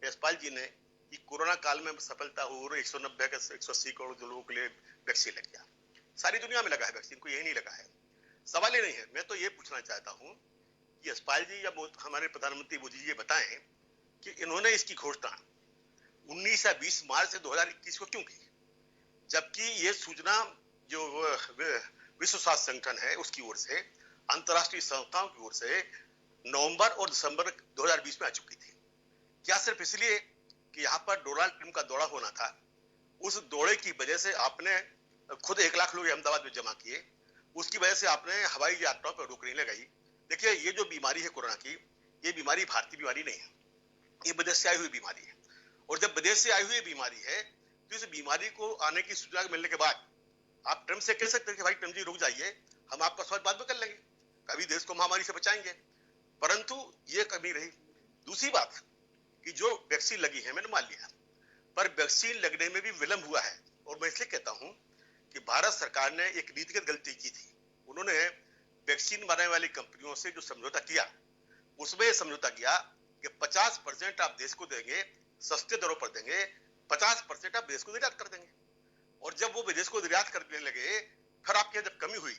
यशपाल जी ने कि कोरोना काल में सफलता हो रही, 190 का 180 करोड़ जो लोगों के लिए वैक्सीन लग गया, सारी दुनिया में लगा है वैक्सीन, को यही नहीं लगा है। सवाल ये नहीं है। मैं तो ये पूछना चाहता हूं कि यशपाल जी या हमारे प्रधानमंत्री मोदी जी ये बताएं कि इन्होंने इसकी घोषणा 19 या 20 मार्च 2021 को क्यों की, जबकि ये सूचना जो विश्व स्वास्थ्य संगठन है उसकी ओर से, अंतरराष्ट्रीय संस्थाओं की ओर से नवंबर और दिसंबर 2020 में आ चुकी थी। क्या सिर्फ इसलिए कि यहाँ पर डोनाल्ड ट्रंप का दौरा होना था, उस दौरे की वजह से आपने खुद 1 लाख लोग अहमदाबाद में जमा किए, उसकी वजह से आपने हवाई यात्राओं पर रोक नहीं लगाई? देखिए, ये जो बीमारी है कोरोना की, ये बीमारी भारतीय बीमारी नहीं है, ये विदेश से आई हुई बीमारी है। और जब विदेश से आई हुई बीमारी है तो इस बीमारी को आने की सूचना मिलने के बाद आप ट्रंप से कह सकते हैं कि भाई ट्रंप जी रुक जाइए, हम आपका स्वागत बाद में कर लेंगे, कभी देश को महामारी से बचाएंगे, परंतु ये कमी रही। दूसरी बात कि जो वैक्सीन लगी है, मैंने मान लिया, पर वैक्सीन लगने में भी विलंब हुआ है। और मैं इसलिए कहता हूं कि भारत सरकार ने एक नीतिगत गलती की थी। उन्होंने वैक्सीन बनाने वाली कंपनियों से जो समझौता किया, उसमें समझौता किया कि 50% आप देश को देंगे, सस्ते दरों पर देंगे, 50% आप देश को निर्यात कर देंगे। और जब वो विदेश को निर्यात करने लगे, फिर आपके जब कमी हुई,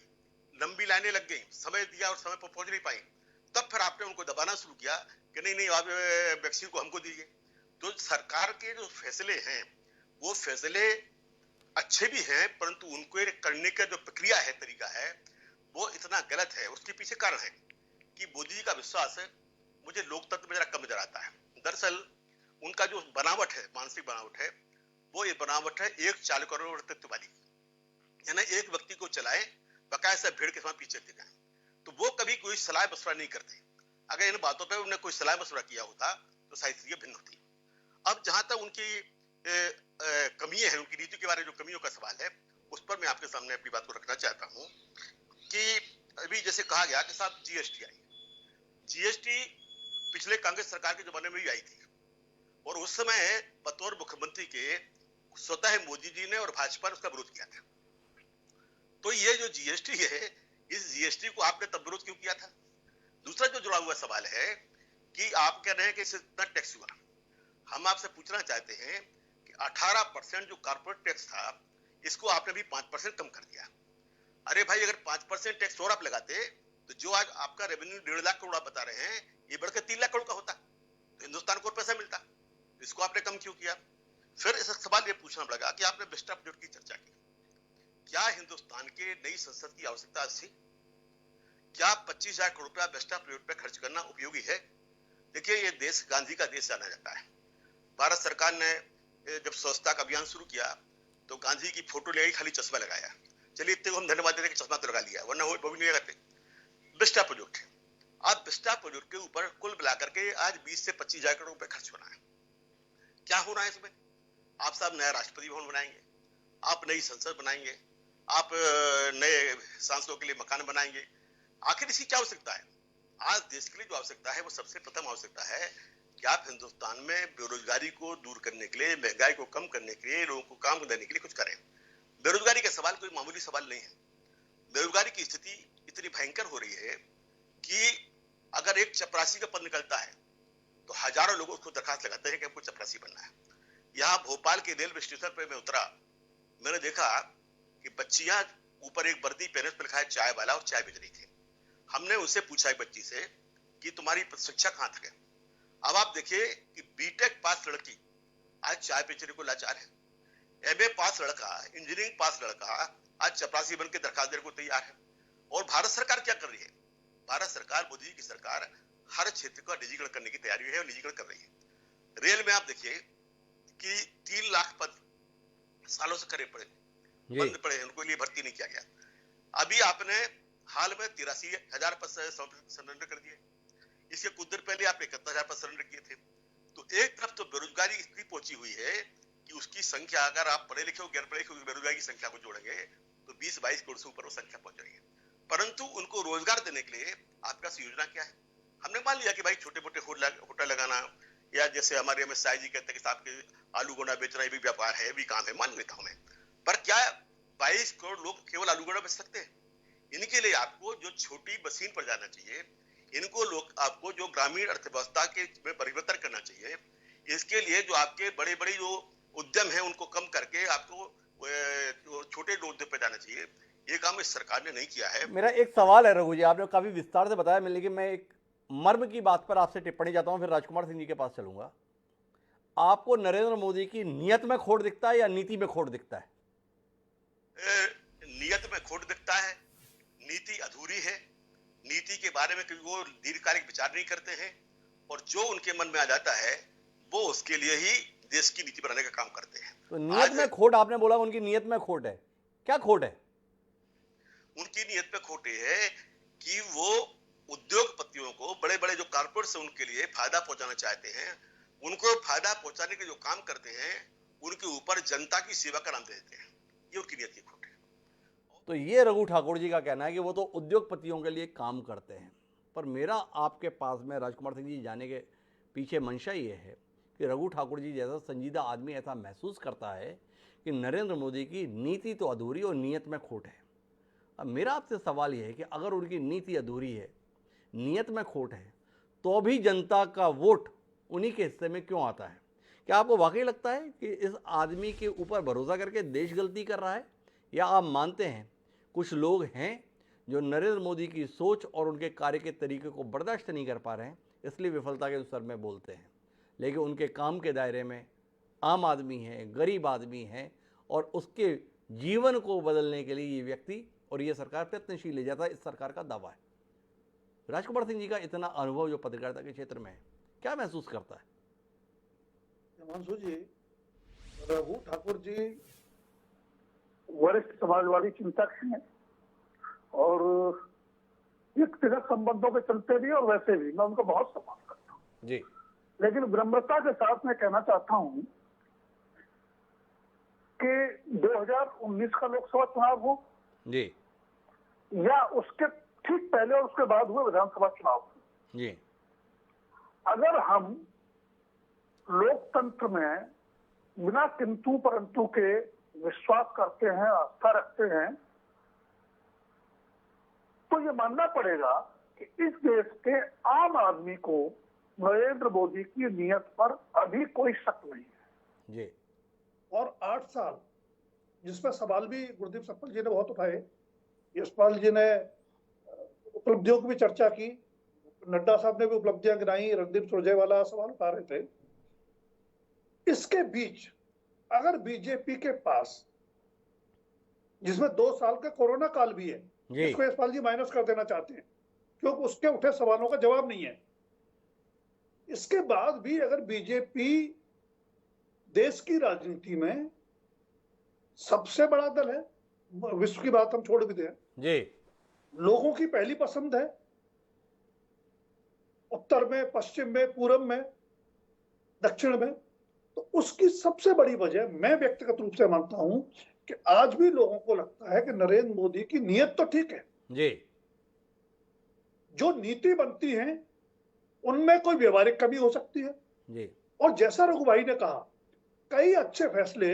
लंबी लाइनें लग गई, समय दिया और समय पर पहुंच नहीं पाई, तब फिर आपने उनको दबाना शुरू किया कि नहीं नहीं आप वैक्सीन को हमको दीजिए। तो सरकार के जो फैसले हैं वो फैसले अच्छे भी हैं, परंतु उनको करने का जो प्रक्रिया है, तरीका है, वो इतना गलत है। उसके पीछे कारण है कि मोदी जी का विश्वास है मुझे लोकतंत्र में जरा कम नजर आता है। दरअसल उनका जो बनावट है, मानसिक बनावट है, वो ये बनावट है एक चाल करोड़ तत्व वाली, यानी एक व्यक्ति को चलाए, बकाया से भीड़ के साथ पीछे दिखाए। तो वो कभी कोई सलाह मशवरा नहीं करते। अगर इन बातों पर उन्होंने कोई सलाह मशवरा किया होता तो शायद ये भिन्न होती। अब जहां तक उनकी कमियां हैं, उनकी नीति के बारे में जो कमियों का सवाल है, उस पर मैं आपके सामने अपनी बात को रखना चाहता हूं कि अभी जैसे कहा गया कि साहब जीएसटी आई, जीएसटी पिछले कांग्रेस सरकार के जमाने में भी आई थी और उस समय बतौर मुख्यमंत्री के स्वतः मोदी जी ने और भाजपा ने उसका विरोध किया था। तो ये जो जीएसटी है, इस जीएसटी को आपने तब विरोध क्यों किया था? दूसरा जो जुड़ा हुआ सवाल है कि आप कह रहे हैं कि इससे इतना टैक्स हुआ। हम आपसे पूछना चाहते हैं कि 18% जो कॉर्पोरेट टैक्स था, इसको आपने भी 5% कम कर दिया। अरे भाई, अगर 5% टैक्स और आप लगाते तो जो आज आपका रेवेन्यू 1.5 लाख करोड़ आप बता रहे हैं, ये बढ़कर 3 लाख करोड़ का होता, तो हिंदुस्तान को और पैसा मिलता। इसको आपने कम क्यों किया? फिर इस सवाल ये पूछना पड़ेगा कि आपने विस्टा प्रोजेक्ट की चर्चा की, क्या हिंदुस्तान के नई संसद की आवश्यकता थी? क्या 25,000 करोड़ रुपया विस्टा प्रोजेक्ट पे खर्च करना उपयोगी है? देखिए, ये देश गांधी का देश जाना जाता है। भारत सरकार ने जब स्वच्छता का अभियान शुरू किया तो गांधी की फोटो ले खाली चश्मा लगाया। चलिए, इतने को हम धन्यवाद देते कि चश्मा तो लगा लिया, वरना वो भी नहीं लगाते। विस्टा प्रोजेक्ट है, आप विस्टा प्रोजेक्ट के ऊपर कुल मिलाकर के आज 20 से 25,000 करोड़ रुपए खर्च होना है। क्या हो रहा है इसमें? आप साहब नया राष्ट्रपति भवन बनाएंगे, आप नई संसद बनाएंगे, आप नए सांसदों के लिए मकान बनाएंगे। आखिर इसकी क्या आवश्यकता है? आज देश के लिए जो आवश्यकता है वो सबसे प्रथम आवश्यकता है कि आप हिंदुस्तान में बेरोजगारी को दूर करने के लिए, महंगाई को कम करने के लिए, लोगों को काम देने के लिए कुछ करें। बेरोजगारी का सवाल कोई मामूली सवाल नहीं है। बेरोजगारी की स्थिति इतनी भयंकर हो रही है कि अगर एक चपरासी का पद निकलता है तो हजारों लोग उसको दरखास्त लगाते हैं कि हमको चपरासी बनना है। यहाँ भोपाल के रेलवे स्टेशन पे मैं उतरा, मैंने देखा कि बच्चियां ऊपर एक वर्दी पहने पर लिखा है चाय वाला और चाय बेच रही थी। हमने उससे पूछा एक बच्ची से कि तुम्हारी शिक्षा कहाँ तक है? अब आप देखिए कि बीटेक पास लड़की आज चाय बेचने को लाचार है, एमए पास लड़का, इंजीनियरिंग पास लड़का आज चपरासी बन के दरखास्त देने को तैयार है। और भारत सरकार क्या कर रही है? भारत सरकार, मोदी जी की सरकार हर क्षेत्र का निजीकरण करने की तैयारी है और निजीकरण कर रही है। रेल में आप देखिए कि 3 लाख पद सालों से करे पड़े, बंद पड़े हैं, उनको लिए भर्ती नहीं किया गया। अभी आपने हाल में 83,000 पद सरेंडर कर दिए। इसके कुछ देर पहले आपने 71,000 पद सरेंडर किए थे। तो एक तरफ तो बेरोजगारी इतनी पहुंची हुई है कि उसकी संख्या, अगर आप पढ़े लिखे हो, गैर पढ़े लिखे बेरोजगारी की संख्या को जोड़ेंगे तो 20-22 करोड़ से ऊपर वो संख्या पहुंच रही है। परंतु उनको रोजगार देने के लिए आपका योजना क्या है? हमने मान लिया कि भाई छोटे मोटे होटल लगाना, या जैसे हमारे अमित शाह जी कहते हैं कि साहब के आलू गोना बेचना, ये भी व्यापार है, ये भी काम है, मान लेता हूं मैं। पर क्या 22 करोड़ लोग केवल आलू गोना बेच सकते हैं? इनके लिए आपको जो छोटी मशीन पर जाना चाहिए, इनको लोग आपको जो ग्रामीण अर्थव्यवस्था के में परिवर्तन करना चाहिए, इसके लिए जो आपके बड़े बड़े जो उद्यम है उनको कम करके आपको छोटे उद्योग पे जाना चाहिए। ये काम इस सरकार ने नहीं किया है। मेरा एक सवाल है रघु जी, आपने काफी विस्तार से बताया, लेकिन मैं एक मर्म की बात पर आपसे टिप्पणी चाहता हूं, फिर राजकुमार सिंह जी के पास चलूंगा। आपको नरेंद्र मोदी की नीयत में खोट दिखता है या नीति में खोट दिखता है? नियत में खोट दिखता है, नीति अधूरी है। नीति के बारे में वो दीर्घकालिक विचार नहीं करते हैं और जो उनके मन में आ जाता है वो उसके लिए ही देश की नीति बनाने का काम करते हैं। तो नीयत में खोट आपने बोला, उनकी नीयत में खोट है, क्या खोट है? उनकी नीयत में खोट है कि वो उद्योगपतियों को, बड़े बड़े जो कॉर्पोरेट से उनके लिए फायदा पहुंचाना चाहते हैं, उनको फायदा पहुंचाने के जो काम करते हैं उनके ऊपर जनता की सेवा का नाम दे देते हैं। ये उनकी नीयत की खोट है। तो ये रघु ठाकुर जी का कहना है कि वो तो उद्योगपतियों के लिए काम करते हैं। पर मेरा आपके पास में राजकुमार सिंह जी जाने के पीछे मंशा ये है कि रघु ठाकुर जी जैसा संजीदा आदमी ऐसा महसूस करता है कि नरेंद्र मोदी की नीति तो अधूरी और नीयत में खोट है। अब मेरा आपसे सवाल यह है कि अगर उनकी नीति अधूरी है, नीयत में खोट है, तो भी जनता का वोट उन्हीं के हिस्से में क्यों आता है? क्या आपको वाकई लगता है कि इस आदमी के ऊपर भरोसा करके देश गलती कर रहा है, या आप मानते हैं कुछ लोग हैं जो नरेंद्र मोदी की सोच और उनके कार्य के तरीके को बर्दाश्त नहीं कर पा रहे हैं, इसलिए विफलता के स्वर में बोलते हैं, लेकिन उनके काम के दायरे में आम आदमी है, गरीब आदमी है, और उसके जीवन को बदलने के लिए ये व्यक्ति और ये सरकार प्रयत्नशील है, जाता इस सरकार का दावा है। राजकुमार सिंह जी का इतना अनुभव जो पत्रकारिता के क्षेत्र में है, क्या महसूस करता है? हिमांशु जी, रघु ठाकुर जी वरिष्ठ समाजवादी चिंतक हैं और व्यक्तिगत संबंधों के चलते भी और वैसे भी मैं उनका बहुत सम्मान करता हूँ जी। लेकिन विनम्रता के साथ मैं कहना चाहता हूँ कि 2019 का लोकसभा चुनाव हो जी, या उसके ठीक पहले और उसके बाद हुए विधानसभा चुनाव। जी अगर हम लोकतंत्र में बिना किंतु परंतु के विश्वास करते हैं, आस्था रखते हैं, तो ये मानना पड़ेगा कि इस देश के आम आदमी को नरेंद्र मोदी की नीयत पर अभी कोई शक नहीं है। जी और 8 साल जिसमें सवाल भी गुरदीप सप्पल जी ने बहुत उठाए, यशपाल जी ने उपलब्धियों की भी चर्चा की, नड्डा साहब ने भी उपलब्धियां गिनाई, रणदीप सुरजेवाला सवाल उठा रहे थे। इसके बीच अगर बीजेपी के पास, जिसमें 2 साल का कोरोना काल भी है, इसको यशपाल जी माइनस कर देना चाहते हैं क्योंकि उसके उठे सवालों का जवाब नहीं है, इसके बाद भी अगर बीजेपी देश की राजनीति में सबसे बड़ा दल है, विश्व की बात हम छोड़ भी दें, जी लोगों की पहली पसंद है, उत्तर में, पश्चिम में, पूर्व में, दक्षिण में, तो उसकी सबसे बड़ी वजह मैं व्यक्तिगत रूप से मानता हूं कि आज भी लोगों को लगता है कि नरेंद्र मोदी की नीयत तो ठीक है, जी जो नीति बनती है उनमें कोई व्यवहारिक कमी हो सकती है। जी और जैसा रघु भाई ने कहा, कई अच्छे फैसले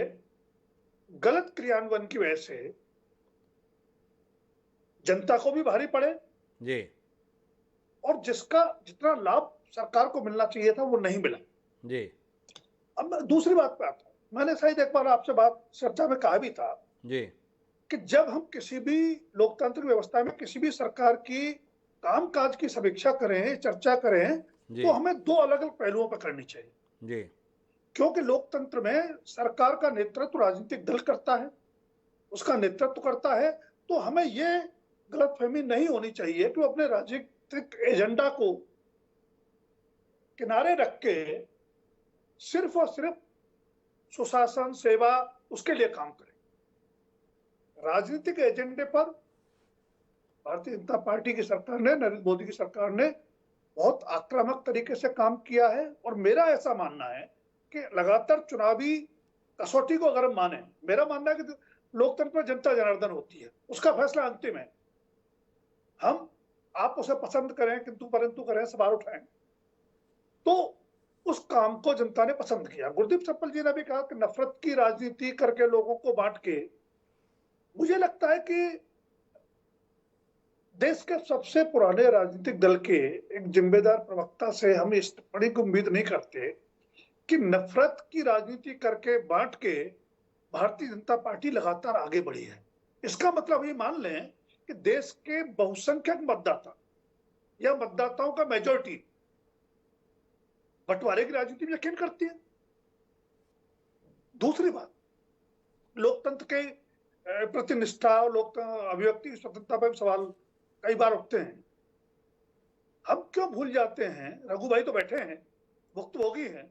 गलत क्रियान्वयन की वजह से जनता को भी भारी पड़े, जी और जिसका जितना लाभ सरकार को मिलना चाहिए था वो नहीं मिला। जी अब मैं दूसरी बात पे आता हूं, मैंने शायद एक बार आपसे बात चर्चा में कहा भी था जी कि जब हम किसी भी लोकतांत्रिक व्यवस्था में किसी भी सरकार की कामकाज की समीक्षा करें, चर्चा करें, तो हमें 2 अलग अलग पहलुओं पर करनी चाहिए। जी क्योंकि लोकतंत्र में सरकार का नेतृत्व राजनीतिक दल करता है, उसका नेतृत्व करता है, तो हमें ये गलतफहमी नहीं होनी चाहिए कि वो अपने राजनीतिक एजेंडा को किनारे रख के सिर्फ और सिर्फ सुशासन, सेवा, उसके लिए काम करे। राजनीतिक एजेंडे पर भारतीय जनता पार्टी की सरकार ने, नरेंद्र मोदी की सरकार ने बहुत आक्रामक तरीके से काम किया है, और मेरा ऐसा मानना है कि लगातार चुनावी कसौटी को अगर हम माने, मेरा मानना है कि लोकतंत्र में जनता जनार्दन होती है, उसका फैसला अंतिम है। हम आप उसे पसंद करें, किंतु परंतु करें, सवाल उठाएं, तो उस काम को जनता ने पसंद किया। गुरदीप सप्पल जी ने भी कहा कि नफरत की राजनीति करके लोगों को बांट के, मुझे लगता है कि देश के सबसे पुराने राजनीतिक दल के एक जिम्मेदार प्रवक्ता से हम इस टिप्पणी की उम्मीद नहीं करते कि नफरत की राजनीति करके बांट के भारतीय जनता पार्टी लगातार आगे बढ़ी है। इसका मतलब ये मान लें कि देश के बहुसंख्यक मतदाता या मतदाताओं का मेजॉरिटी बंटवारे की राजनीति में यकीन करती है। दूसरी बात, लोकतंत्र के प्रति निष्ठा और लोकतंत्र अभिव्यक्ति की स्वतंत्रता पर सवाल कई बार उठते हैं। हम क्यों भूल जाते हैं, रघु भाई तो बैठे हैं, भुक्तभोगी हैं,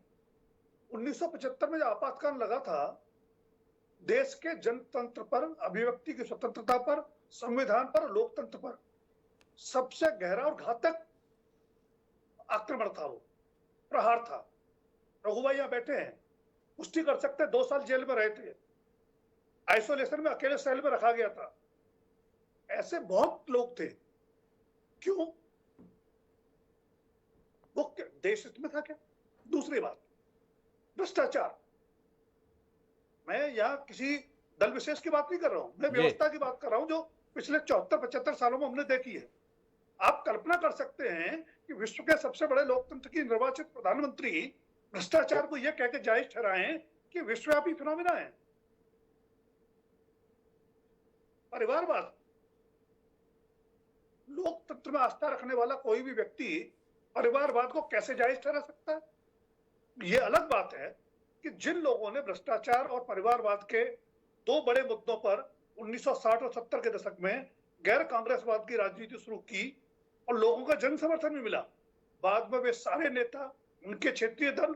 1975 में जब आपातकाल लगा था, देश के जनतंत्र पर, अभिव्यक्ति की स्वतंत्रता पर, संविधान पर, लोकतंत्र पर सबसे गहरा और घातक आक्रमण था, वो प्रहार था। रघु भाई यहाँ बैठे हैं, पुष्टि कर सकते हैं, 2 साल जेल में रहे थे, आइसोलेशन में अकेले सेल में रखा गया था। ऐसे बहुत लोग थे। क्यों? वो देश हित में था क्या? दूसरी बात, भ्रष्टाचार। मैं यहाँ किसी दल विशेष की बात नहीं कर रहा हूं, मैं व्यवस्था की बात कर रहा हूं जो पिछले 74-75 सालों में हमने देखी है। आप कल्पना कर सकते हैं कि विश्व के सबसे बड़े लोकतंत्र की निर्वाचित प्रधानमंत्री भ्रष्टाचार को यह कहकर जायज ठहराएं कि विश्वव्यापी फिनोमिना है। परिवारवाद, लोकतंत्र में आस्था रखने वाला कोई भी व्यक्ति परिवारवाद को कैसे जायज ठहरा सकता है? यह अलग बात है कि जिन लोगों ने भ्रष्टाचार और परिवारवाद के 2 बड़े मुद्दों पर 1960 और 70 के दशक में गैर कांग्रेसवाद की राजनीति शुरू की और लोगों का जन समर्थन भी मिला, बाद में वे सारे नेता, उनके क्षेत्रीय दल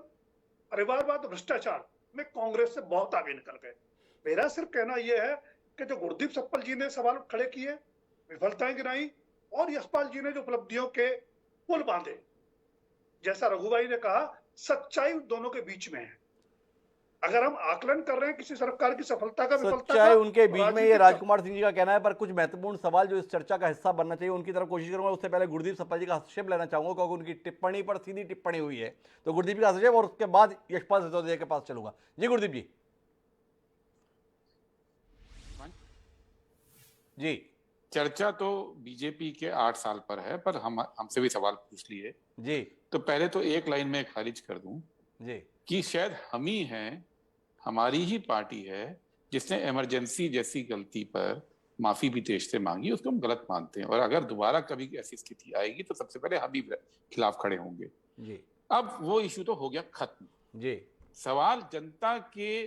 परिवारवाद और भ्रष्टाचार में कांग्रेस से बहुत आगे निकल गए। मेरा सिर्फ कहना यह है कि जो गुरदीप सप्पल जी ने सवाल खड़े किए, विफलताएं गिनाई, और यशपाल जी ने जो उपलब्धियों के पुल बांधे, जैसा रघु भाई ने कहा, सच्चाई उन दोनों के बीच में है। अगर हम आकलन कर रहे हैं किसी सरकार की सफलता का विफलता सच्चाई का, उनके बीच में ये राजनीतिक राजकुमार सिंह जी का कहना है, पर कुछ महत्वपूर्ण सवाल जो इस चर्चा का हिस्सा बनना चाहिए उनकी तरफ कोशिश करूंगा। उससे पहले गुरदीप सप्पा जी का हस्तक्षेप लेना चाहूंगा, क्योंकि उनकी टिप्पणी पर सीधी टिप्पणी हुई है। तो गुरदीप जी का हस्तक्षेप और उसके बाद यशपाल सिसोदिया के पास चलूंगा। जी गुरदीप जी। जी चर्चा तो बीजेपी के 8 साल पर है, पर हमसे भी सवाल पूछ लिए जी तो पहले तो एक लाइन में खारिज कर दूं जी कि शायद हम ही हैं, हमारी ही पार्टी है जिसने इमरजेंसी जैसी गलती पर माफी भी देश से मांगी, उसको हम गलत मानते हैं। और अगर दोबारा कभी ऐसी स्थिति आएगी तो सबसे पहले हम ही खिलाफ खड़े होंगे। जी अब वो इशू तो हो गया खत्म। जी सवाल जनता के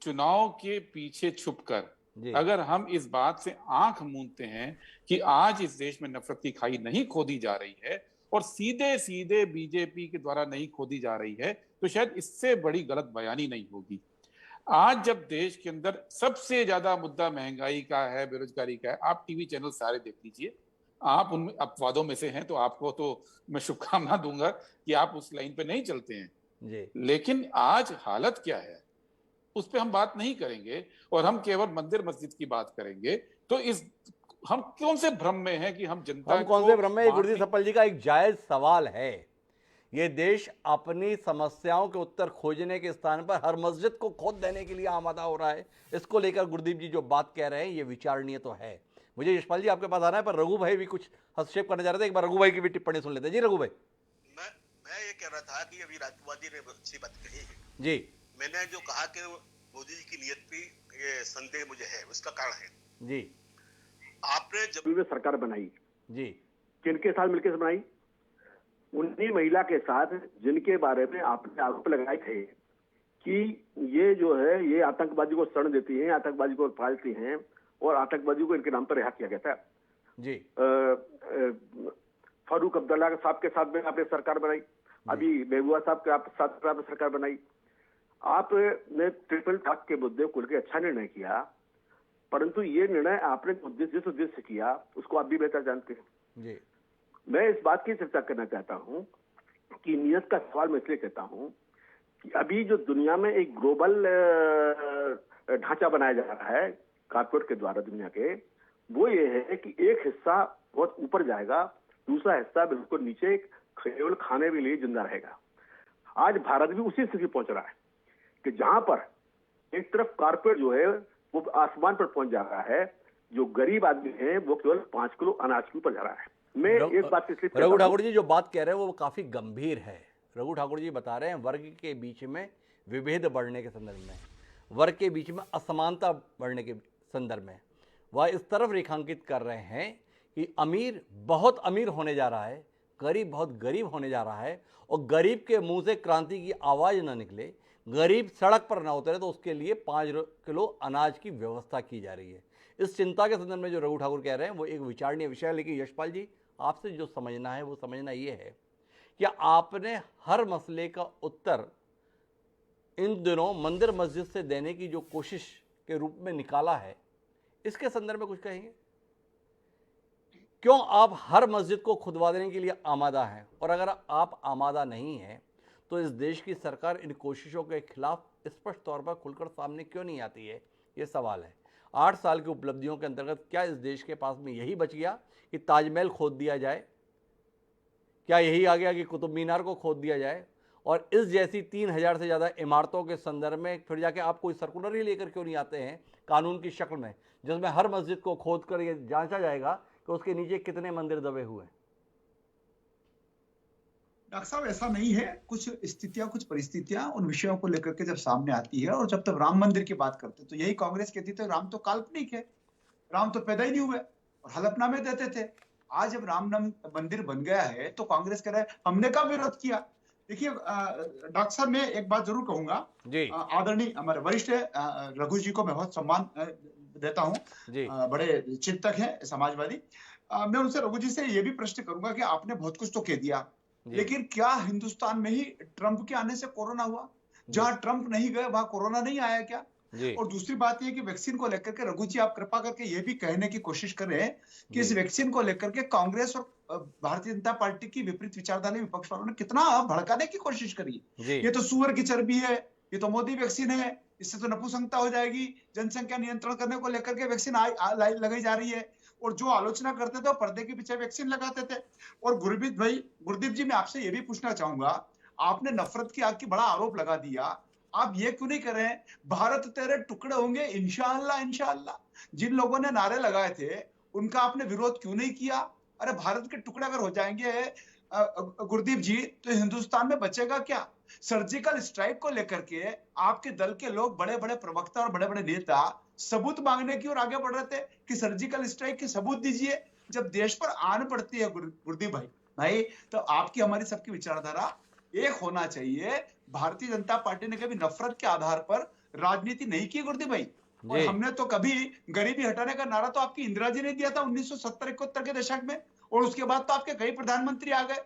चुनाव के पीछे छुपकर अगर हम इस बात से आंख मूंदते हैं कि आज इस देश में नफरत की खाई नहीं खोदी जा रही है और सीधे सीधे बीजेपी के द्वारा नहीं खोदी जा रही है, तो शायद इससे बड़ी गलत बयानी नहीं होगी। आज जब देश के अंदर सबसे ज्यादा मुद्दा महंगाई का है, बेरोजगारी का है, आप टीवी चैनल सारे देख लीजिए, आप उन अपवादों में से हैं, तो आपको तो मैं शुभकामना दूंगा कि आप उस लाइन पे नहीं चलते हैं जी। लेकिन आज हालत क्या है उस पर हम बात नहीं करेंगे और हम केवल मंदिर मस्जिद की बात करेंगे। तो इस हम कौन से भ्रम में हैं कि हम जनता हम कौन से भ्रम में? गुरदीप सप्पा जी का एक जायज सवाल है। ये देश अपनी समस्याओं के उत्तर खोजने के स्थान पर हर मस्जिद को खोद देने के लिए आमादा हो रहा है। इसको लेकर गुरदीप जी जो बात कह रहे हैं ये विचारणीय तो है। मुझे यशपाल जी आपके पास आना है, पर रघु भाई भी कुछ हस्तक्षेप करना चाह रहे थे। एक बार रघु भाई की भी टिप्पणी सुन लेते हैं। जी रघु भाई। मैं ये कह रहा था कि अभी राजकुमार जी ने अच्छी बात कही है जी। मैंने जो कहा कि मोदी जी की नियत पे ये संदेह मुझे है, उसका कारण है जी आपने जब में सरकार बनाई जी किनके साथ मिलकर बनाई? उन्हीं महिला के साथ जिनके बारे में आपने आरोप लगाए थे कि ये जो है ये आतंकवादी को शरण देती हैं, आतंकवादी को पालती हैं और आतंकवादी को इनके नाम पर रिहा किया गया था। जी फारूक अब्दुल्ला साहब के साथ में आपने सरकार बनाई, अभी महबूबा साहब के साथ आपने सरकार बनाई। आपने ट्रिपल तलाक के मुद्दे को लेकर अच्छा निर्णय किया, परंतु ये निर्णय आपने जिस उद्देश्य से किया उसको आप भी बेहतर जानते हैं। जी मैं इस बात की चर्चा करना चाहता हूं कि नियत का सवाल मैं इसलिए कहता हूं कि अभी जो दुनिया में एक ग्लोबल ढांचा बनाया जा रहा है कॉर्पोरेट के द्वारा दुनिया के, वो ये है कि एक हिस्सा बहुत ऊपर जाएगा, दूसरा हिस्सा बिल्कुल नीचे केवल खाने के लिए जिंदा रहेगा। आज भारत भी उसी स्थिति पहुंच रहा है कि जहां पर एक तरफ कॉर्पोरेट जो है वो आसमान पर पहुंच जा रहा है, जो गरीब आदमी है वो केवल 5 किलो अनाज के ऊपर जा रहा है। मैं एक बात इसलिए रघु ठाकुर जी जो बात कह रहे हैं वो काफी गंभीर है। रघु ठाकुर जी बता रहे हैं वर्ग के बीच में विभेद बढ़ने के संदर्भ में, वर्ग के बीच में असमानता बढ़ने के संदर्भ में वह इस तरफ रेखांकित कर रहे हैं कि अमीर बहुत अमीर होने जा रहा है, गरीब बहुत गरीब होने जा रहा है, और गरीब के मुंह से क्रांति की आवाज ना निकले, गरीब सड़क पर ना उतरे, तो उसके लिए 5 किलो अनाज की व्यवस्था की जा रही है। इस चिंता के संदर्भ में जो रघु ठाकुर कह रहे हैं वो एक विचारणीय विषय है। लेकिन यशपाल जी आपसे जो समझना है वो समझना ये है कि आपने हर मसले का उत्तर इन दिनों मंदिर मस्जिद से देने की जो कोशिश के रूप में निकाला है, इसके संदर्भ में कुछ कहेंगे? क्यों आप हर मस्जिद को खुदवा देने के लिए आमादा हैं? और अगर आप आमादा नहीं हैं तो इस देश की सरकार इन कोशिशों के खिलाफ स्पष्ट तौर पर खुलकर सामने क्यों नहीं आती है? ये सवाल है। 8 साल की उपलब्धियों के अंतर्गत क्या इस देश के पास में यही बच गया कि ताजमहल खोद दिया जाए? क्या यही आ गया कि कुतुब मीनार को खोद दिया जाए? और इस जैसी 3000 से ज़्यादा इमारतों के संदर्भ में फिर जाके आप कोई सर्कुलर ही लेकर क्यों नहीं आते हैं कानून की शक्ल में, जिसमें हर मस्जिद को खोद कर ये जांचा जाएगा कि उसके नीचे कितने मंदिर दबे हुए हैं? डॉक्टर साहब ऐसा नहीं है, कुछ स्थितियां कुछ परिस्थितियां उन विषयों को लेकर के जब सामने आती है, और जब तक राम मंदिर की बात करते तो यही कांग्रेस कहती थी राम तो काल्पनिक है, राम तो पैदा ही नहीं हुए, और हलफनामे देते थे। आज जब राम मंदिर बन गया है तो कांग्रेस कह रहा है हमने कब विरोध किया। देखिए डॉक्टर साहब मैं एक बात जरूर कहूंगा, आदरणीय हमारे वरिष्ठ रघु जी को मैं बहुत सम्मान देता हूँ, बड़े चिंतक हैं समाजवादी। मैं उनसे रघु जी से ये भी प्रश्न करूंगा कि आपने बहुत कुछ तो कह दिया, लेकिन क्या हिंदुस्तान में ही ट्रंप के आने से कोरोना हुआ? जहां ट्रंप नहीं गए वहां कोरोना नहीं आया क्या? और दूसरी बात यह कि वैक्सीन को लेकर के रघु जी आप कृपा करके ये भी कहने की कोशिश करें कि इस वैक्सीन को लेकर के कांग्रेस और भारतीय जनता पार्टी की विपरीत विचारधारा विपक्ष वालों ने कितना भड़काने की कोशिश करी। ये तो सुअर की चर्बी है, ये तो मोदी वैक्सीन है, इससे तो नपुंसकता हो जाएगी, जनसंख्या नियंत्रण करने को लेकर के वैक्सीन लगाई जा रही है। और जो आलोचना करते थे वो पर्दे के पीछे वैक्सीन लगाते थे। और गुरदीप जी, मैं आपसे ये भी पूछना चाहूंगा, आपने नफरत की आग की बड़ा आरोप लगा दिया, आप ये क्यों नहीं कर रहे हैं भारत तेरे टुकड़े होंगे इंशाअल्लाह इंशाअल्लाह? जिन लोगों ने नारे लगाए थे उनका आपने विरोध क्यों नहीं किया? अरे भारत के टुकड़े अगर हो जाएंगे गुरदीप जी, तो हिंदुस्तान में बचेगा क्या? सर्जिकल स्ट्राइक को लेकर के आपके दल के लोग, बड़े बड़े प्रवक्ता और बड़े बड़े नेता सबूत मांगने की ओर आगे बढ़ रहे थे कि सर्जिकल स्ट्राइक के सबूत दीजिए। जब देश पर आन पड़ती है गुरदीप भाई, तो आपकी हमारी सबकी विचारधारा एक होना चाहिए। भारतीय जनता पार्टी ने कभी नफरत के आधार पर राजनीति नहीं की गुरदीप भाई। और हमने तो कभी गरीबी हटाने का नारा तो आपकी इंदिरा जी ने दिया था 1970-71 के दशक में, और उसके बाद तो आपके कई प्रधानमंत्री आ गए।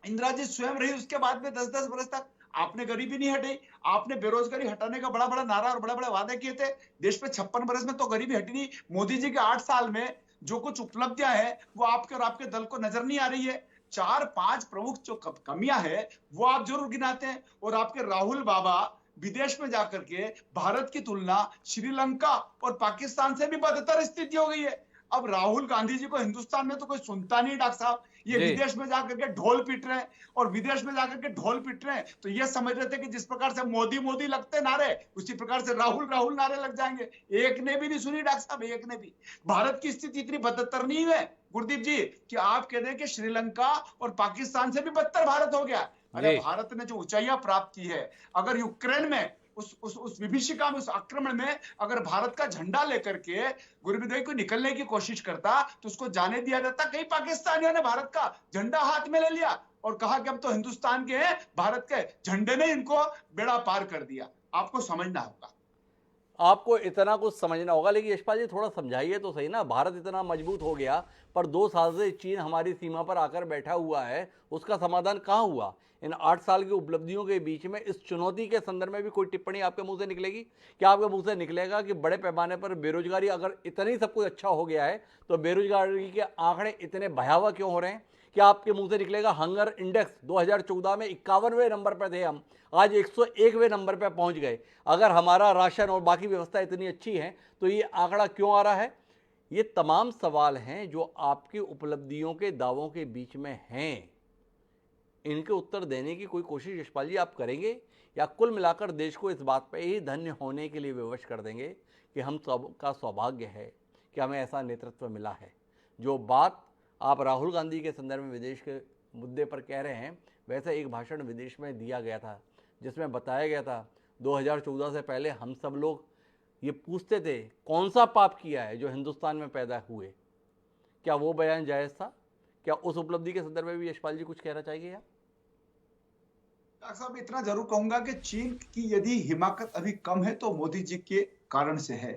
इंदिरा जी स्वयं रही उसके बाद में 10-10 वर्ष तक, आपने गरीबी नहीं हटाई। आपने बेरोजगारी हटाने का बड़ा बड़ा नारा और बड़े बड़े वादे किए थे। देश पे 56 वर्ष में तो गरीबी हटी नहीं। मोदी जी के 8 साल में जो कुछ उपलब्धियां हैं वो आपके और आपके दल को नजर नहीं आ रही है। 4-5 प्रमुख जो कमियां है वो आप जरूर गिनाते हैं। और आपके राहुल बाबा विदेश में जाकर के भारत की तुलना श्रीलंका और पाकिस्तान से भी बदतर स्थिति हो गई है। अब राहुल गांधी जी को हिंदुस्तान में तो कोई सुनता नहीं डॉक्टर साहब, ये विदेश में जाकर के ढोल पीट रहे हैं। और विदेश में जाकर के ढोल पीट रहे हैं तो ये समझ रहे थे कि जिस प्रकार से मोदी मोदी लगते नारे, उसी प्रकार से राहुल राहुल नारे लग जाएंगे। एक ने भी नहीं सुनी डॉक्टर साहब, एक ने भी। भारत की स्थिति इतनी बदतर नहीं है गुरदीप जी कि आप कह रहे हैं कि श्रीलंका और पाकिस्तान से भी बदतर भारत हो गया। अरे भारत ने जो ऊंचाइयां प्राप्त की है, अगर यूक्रेन में उस विभीषिका में, उस आक्रमण में अगर भारत का झंडा लेकर के गुरबीदई को निकलने की कोशिश करता तो उसको जाने दिया जाता। कई पाकिस्तानियों ने भारत का झंडा हाथ में ले लिया और कहा कि अब तो हिंदुस्तान के हैं, भारत के झंडे ने इनको बेड़ा पार कर दिया। आपको समझना होगा, आपको इतना कुछ समझना होगा। लेकिन यशपाल जी थोड़ा समझाइए तो सही ना, भारत इतना मजबूत हो गया पर 2 साल से चीन हमारी सीमा पर आकर बैठा हुआ है, उसका समाधान कहाँ हुआ? इन 8 साल की उपलब्धियों के बीच में इस चुनौती के संदर्भ में भी कोई टिप्पणी आपके मुंह से निकलेगी? क्या आपके मुंह से निकलेगा कि बड़े पैमाने पर बेरोजगारी, अगर इतना ही सब कुछ अच्छा हो गया है तो बेरोजगारी के आंकड़े इतने भयावह क्यों हो रहे हैं? क्या आपके मुंह से निकलेगा हंगर इंडेक्स 2014 में 51वें नंबर पर थे हम, आज 101वें नंबर पर पहुंच गए। अगर हमारा राशन और बाकी व्यवस्था इतनी अच्छी है तो ये आंकड़ा क्यों आ रहा है? ये तमाम सवाल हैं जो आपकी उपलब्धियों के दावों के बीच में हैं। इनके उत्तर देने की कोई कोशिश यशपाल जी आप करेंगे, या कुल मिलाकर देश को इस बात पर ही धन्य होने के लिए विवश कर देंगे कि हम सबका सौभाग्य है कि हमें ऐसा नेतृत्व मिला है? जो बात आप राहुल गांधी के संदर्भ में विदेश के मुद्दे पर कह रहे हैं, वैसे एक भाषण विदेश में दिया गया था जिसमें बताया गया था 2014 से पहले हम सब लोग ये पूछते थे कौन सा पाप किया है जो हिंदुस्तान में पैदा हुए। क्या वो बयान जायज़ था? क्या उस उपलब्धि के संदर्भ में भी यशपाल जी कुछ कहना चाहिए? या डॉक्टर साहब इतना जरूर कहूंगा कि चीन की यदि हिमाकत अभी कम है तो मोदी जी के कारण से है।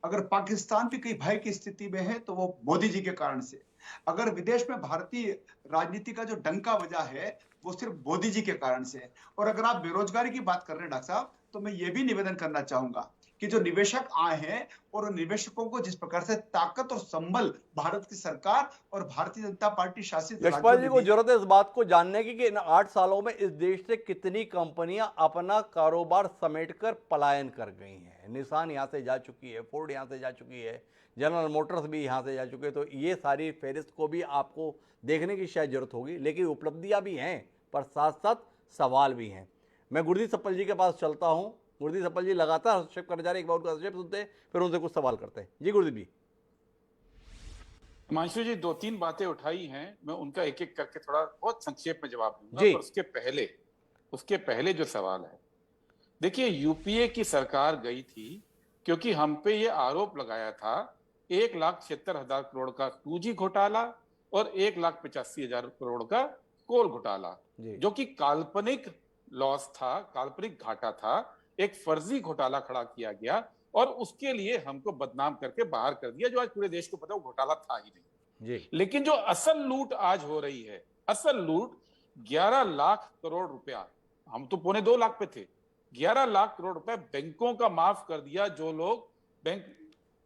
अगर पाकिस्तान भी कई भय की स्थिति में है तो वो मोदी जी के कारण से। अगर विदेश में भारतीय राजनीति का जो डंका बजा है वो सिर्फ मोदी जी के कारण से है। और अगर आप बेरोजगारी की बात कर रहे हैं डॉक्टर साहब, तो मैं ये भी निवेदन करना चाहूंगा कि जो निवेशक आए हैं और उन निवेशकों को जिस प्रकार से ताकत और संबल भारत की सरकार और भारतीय जनता पार्टी शासित यशपाल जी को जरूरत है इस बात को जानने की कि इन 8 सालों में इस देश से कितनी कंपनियां अपना कारोबार समेटकर पलायन कर गई हैं। निसान यहाँ से जा चुकी है, फोर्ड यहाँ से जा चुकी है, जनरल मोटर्स भी यहाँ से जा चुके हैं। तो ये सारी फहरिस्त को भी आपको देखने की शायद जरूरत होगी। लेकिन उपलब्धियाँ भी हैं पर साथ साथ सवाल भी हैं। मैं गुरदीप सप्पल जी के पास चलता हूँ। गुरदीप सप्पल जी लगातार हस्तक्षेप कर जा रहे हैं, एक बार उनका हस्तक्षेप सुनते हैं फिर उनसे कुछ सवाल करते हैं। जी गुरदीप जी। हिमांशु जी 2-3 बातें उठाई हैं, मैं उनका एक एक करके थोड़ा बहुत संक्षेप में जवाब दूंगा। जी। पर उसके पहले जो सवाल है, देखिए यूपीए की सरकार गई थी क्योंकि हम पे ये आरोप लगाया था 1,76,000 करोड़ का 2G घोटाला और 1,85,000 करोड़ का कोल घोटाला, जो कि काल्पनिक लॉस था, काल्पनिक घाटा था, एक फर्जी घोटाला खड़ा किया गया और उसके लिए हमको बदनाम करके बाहर कर दिया, जो आज पूरे देश को पता है वो घोटाला था ही नहीं। जी। लेकिन जो असल लूट आज हो रही है, असल लूट 11 लाख करोड़ रुपया, हम तो 2.25 लाख पे थे, 11 लाख करोड़ रुपए बैंकों का माफ कर दिया जो लोग बैंक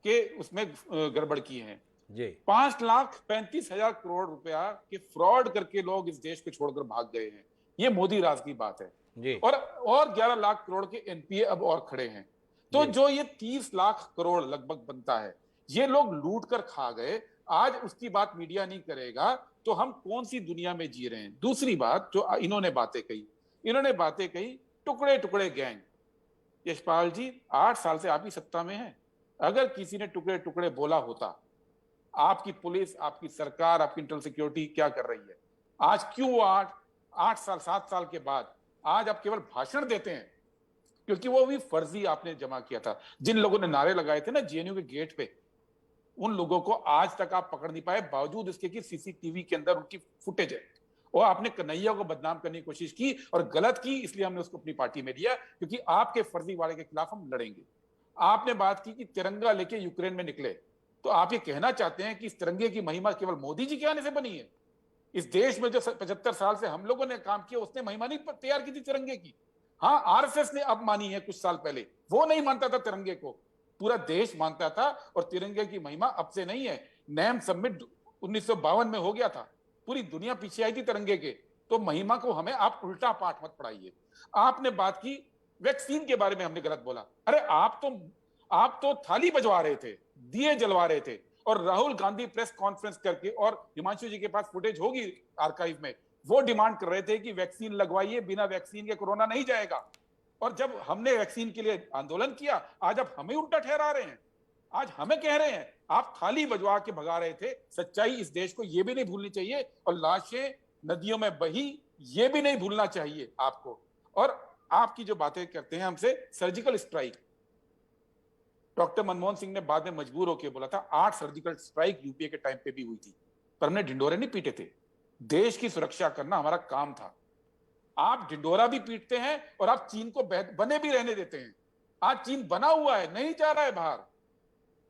के उसमें गड़बड़ किए हैं। जी। 5,35,000 करोड़ रुपया के फ्रॉड करके लोग इस देश को छोड़कर भाग गए हैं। ये मोदी राज की बात है जी। और 11 लाख करोड़ के एनपीए अब और खड़े हैं। तो जो ये 30 लाख करोड़ लगभग बनता है, ये लोग लूट कर खा गए, आज उसकी बात मीडिया नहीं करेगा तो हम कौन सी दुनिया में जी रहे हैं। दूसरी बात जो इन्होंने बातें कही, टुकड़े टुकड़े गैंग। यशपाल जी 8 साल से आप ही सत्ता में हैं, अगर किसी ने टुकड़े टुकड़े बोला होता, आपकी पुलिस, आपकी सरकार, आपकी इंटरनल सिक्योरिटी क्या कर रही है? आज क्यों 8 साल 7 साल के बाद आज आप केवल भाषण देते हैं? क्योंकि वो भी फर्जी आपने जमा किया था। जिन लोगों ने नारे लगाए थे ना जेएनयू के गेट पे, उन लोगों को आज तक आप पकड़ नहीं पाए, बावजूद इसके कि सीसीटीवी के अंदर उनकी फुटेज है। और आपने कन्हैया को बदनाम करने की कोशिश की और गलत की, इसलिए हमने उसको अपनी पार्टी में लिया, क्योंकि आपके फर्जी वाले के खिलाफ हम लड़ेंगे। आपने बात की कि तिरंगा लेके यूक्रेन में निकले, तो आप ये कहना चाहते हैं कि इस तिरंगे की महिमा केवल मोदी जी के आने से बनी है? इस देश में जो 75 साल से हम लोगों ने काम किया, उसने महिमा नहीं तैयार की थी तिरंगे की। हाँ, आरएसएस ने अब मानी है कुछ साल पहले, वो नहीं मानता था तिरंगे को, पूरा देश मानता था। और तिरंगे की महिमा अब से नहीं है, नैम समिट 1952 में हो गया था, पूरी दुनिया पीछे आई थी तिरंगे के। तो महिमा को हमें आप उल्टा पाठ मत पढ़ाइए। आपने बात की वैक्सीन के बारे में, हमने गलत बोला। अरे आप तो थाली बजवा रहे थे, दिए जलवा रहे थे, और राहुल गांधी प्रेस कॉन्फ्रेंस करके, और हिमांशु जी के पास फुटेज होगी आर्काइव में, वो डिमांड कर रहे थे कि वैक्सीन लगवाइए, बिना वैक्सीन के कोरोना नहीं जाएगा। और जब हमने वैक्सीन के लिए आंदोलन किया, आज आप हमें उल्टा ठहरा रहे हैं, आज हमें कह रहे हैं आप थाली बजवा के भगा रहे थे। सच्चाई इस देश को ये भी नहीं भूलनी चाहिए, और लाशें नदियों में बही ये भी नहीं भूलना चाहिए आपको। और आपकी जो बातें करते हैं हमसे, surgical strike, doctor Manmohan Singh ने बाद में मजबूर होकर बोला था, 8 सर्जिकल स्ट्राइक यूपीए के टाइम पे भी हुई थी, पर हमने ढिंडोरे नहीं पीटे थे। देश की सुरक्षा करना हमारा काम था। आप ढिंडोरा भी पीटते हैं और आप चीन को बने भी रहने देते हैं। आज चीन बना हुआ है, नहीं जा रहा है बाहर,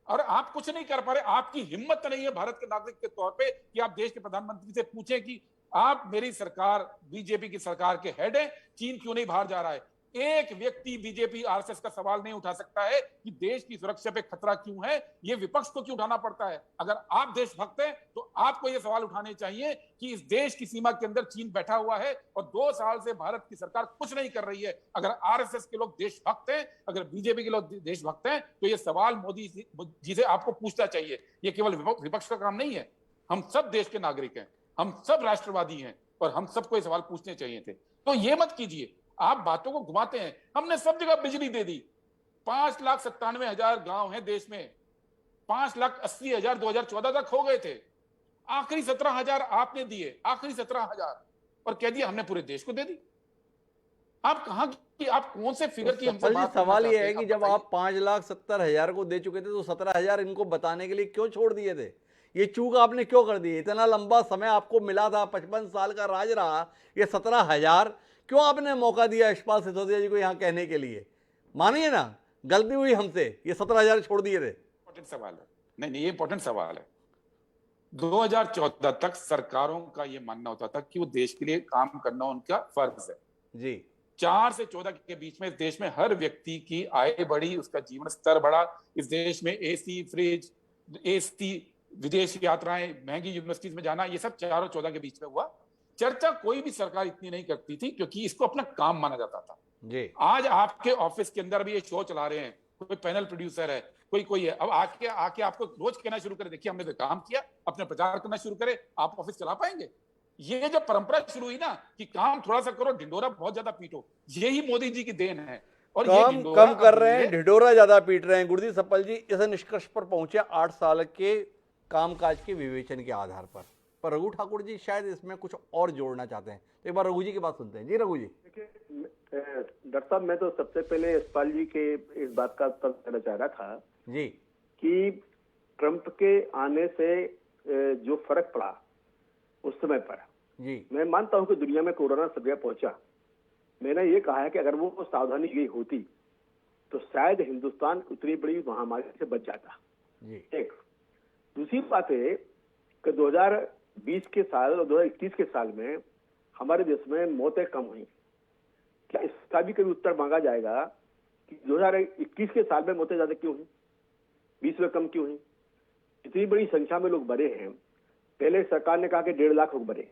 और आप कुछ नहीं कर पा रहे। आपकी हिम्मत नहीं है भारत के नागरिक के तौर पे कि आप देश के प्रधानमंत्री से पूछें कि आप, मेरी सरकार बीजेपी की सरकार के हेड है, चीन क्यों नहीं बाहर जा रहा है? एक व्यक्ति बीजेपी आरएसएस का सवाल नहीं उठा सकता है कि देश की सुरक्षा पे खतरा क्यों है, ये विपक्ष को क्यों उठाना पड़ता है? अगर आप देशभक्त हैं तो आपको ये सवाल उठाने चाहिए कि इस देश की सीमा के अंदर चीन बैठा हुआ है और 2 साल से भारत की सरकार कुछ नहीं कर रही है। अगर आरएसएस के लोग देशभक्त हैं, अगर बीजेपी के लोग देशभक्त हैं, तो ये सवाल मोदी जी से आपको पूछना चाहिए। ये केवल विपक्ष का काम नहीं है, हम सब देश के नागरिक हैं, हम सब राष्ट्रवादी हैं, और हम सबको ये सवाल पूछने चाहिए थे। तो ये मत कीजिए, आप बातों को घुमाते हैं। हमने सब जगह बिजली दे दी, 5,97,000 गांव हैं देश में, 5,80,000 2014 तक हो गए थे, आखिरी 17,000 आपने दिए, आखिरी 17,000, और कह दिया हमने पूरे देश को दे दी। आप कहां की, आप कौन से फिगर की हमसे बात? सवाल ये है कि जब आप 5,70,000 को दे चुके थे तो 17,000 इनको बताने के लिए क्यों छोड़ दिए थे? ये चूक आपने क्यों कर दी? इतना लंबा समय आपको मिला था, 55 साल का राज रहा, ये 17,000 क्यों आपने मौका दिया यशपाल सिसोदिया जी को यहाँ कहने के लिए? मानिए ना, गलती हुई हमसे, ये 17,000 छोड़ दिए थे। इंपॉर्टेंट सवाल है। नहीं, ये इंपॉर्टेंट सवाल है। 2014 तक सरकारों का ये मानना होता था कि वो देश के लिए काम करना उनका फर्ज है जी। 4 से 14 के बीच में इस देश में हर व्यक्ति की आय बढ़ी, उसका जीवन स्तर बढ़ा। इस देश में एसी, फ्रिज, एसी, विदेश यात्राएं, महंगी यूनिवर्सिटीज में जाना, ये सब 4 और 14 के बीच में हुआ। चर्चा कोई भी सरकार इतनी नहीं करती थी, क्योंकि इसको अपना काम माना जाता था जी। आज आपके ऑफिस के अंदर भी ये शो चला रहे हैं, कोई पैनल प्रोड्यूसर है, कोई है, अब आके आपको रोज कहना शुरू करे, देखिए हमने तो काम किया, अपने प्रचार करना शुरू करे, आप ऑफिस चला पाएंगे? ये जो परंपरा शुरू हुई ना कि काम थोड़ा सा करो, ढिंडोरा बहुत ज्यादा पीटो, यही मोदी जी की देन है। और काम कम कर रहे हैं, ढिंडोरा ज्यादा पीट रहे हैं। गुरदीप सप्पल जी इस निष्कर्ष पर पहुंचे 8 साल के कामकाज के विवेचन के आधार पर रघु ठाकुर जी शायद इसमें कुछ और जोड़ना चाहते हैं, तो एक बार रघु जी की बात सुनते हैं। जी रघु जी। डॉक्टर साहब, मैं तो सबसे पहले यशपाल जी के इस बात का उत्तर देना चाह रहा था जी कि ट्रंप के आने से जो फर्क पड़ा उस समय पर जी, मैं मानता हूं कि दुनिया में कोरोना सब जगह पहुंचा। मैंने ये कहा है कि अगर वो सावधानी ली होती तो शायद हिंदुस्तान उतनी बड़ी महामारी से बच जाता जी। एक। दूसरी बात है कि 2020 के साल और 2021 के साल में हमारे देश में मौतें कम हुई। क्या इसका भी कभी उत्तर मांगा जाएगा कि 2021 के साल में मौतें ज्यादा क्यों हुई, 20 में कम क्यों हुई? इतनी बड़ी संख्या में लोग मरे हैं। पहले सरकार ने कहा कि 1.5 लाख लोग मरे,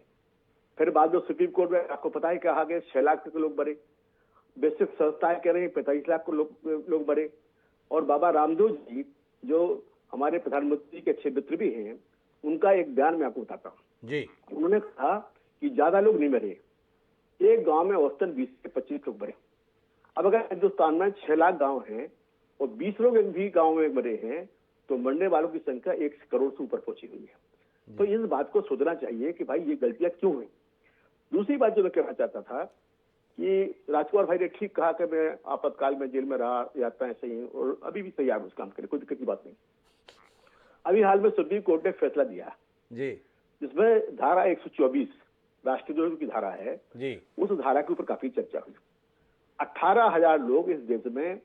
फिर बाद में सुप्रीम कोर्ट में आपको पता है कहा गया 6 लाख तक लोग मरे, बेसिक संस्थाएं कह रहे हैं 45 लाख को लोग मरे। और बाबा रामदेव जी जो हमारे प्रधानमंत्री के अच्छे मित्र भी हैं, उनका एक बयान मैं आपको बताता हूँ जी। उन्होंने कहा कि ज्यादा लोग नहीं मरे, एक गांव में औसतन 20 से 25 लोग मरे। अब अगर हिंदुस्तान में 6 लाख गांव हैं और 20 लोग भी गांव में मरे हैं तो मरने वालों की संख्या 1 करोड़ से ऊपर पहुंची हुई है। तो इस बात को सोचना चाहिए कि भाई ये गलतियां क्यों हुई। दूसरी बात जो मैं कहना चाहता था कि राजकुमार भाई ने ठीक कहा कि मैं आपातकाल में जेल में रहा, यात्राएं सही हैं और अभी भी तैयार हूं उस काम के लिए, कोई दिक्कत की बात नहीं। अभी हाल में सुप्रीम कोर्ट ने फैसला दिया जी, जिसमें धारा 124 राष्ट्रद्रोह की धारा है जी, उस धारा के ऊपर काफी चर्चा हुई। 18,000 लोग इस देश में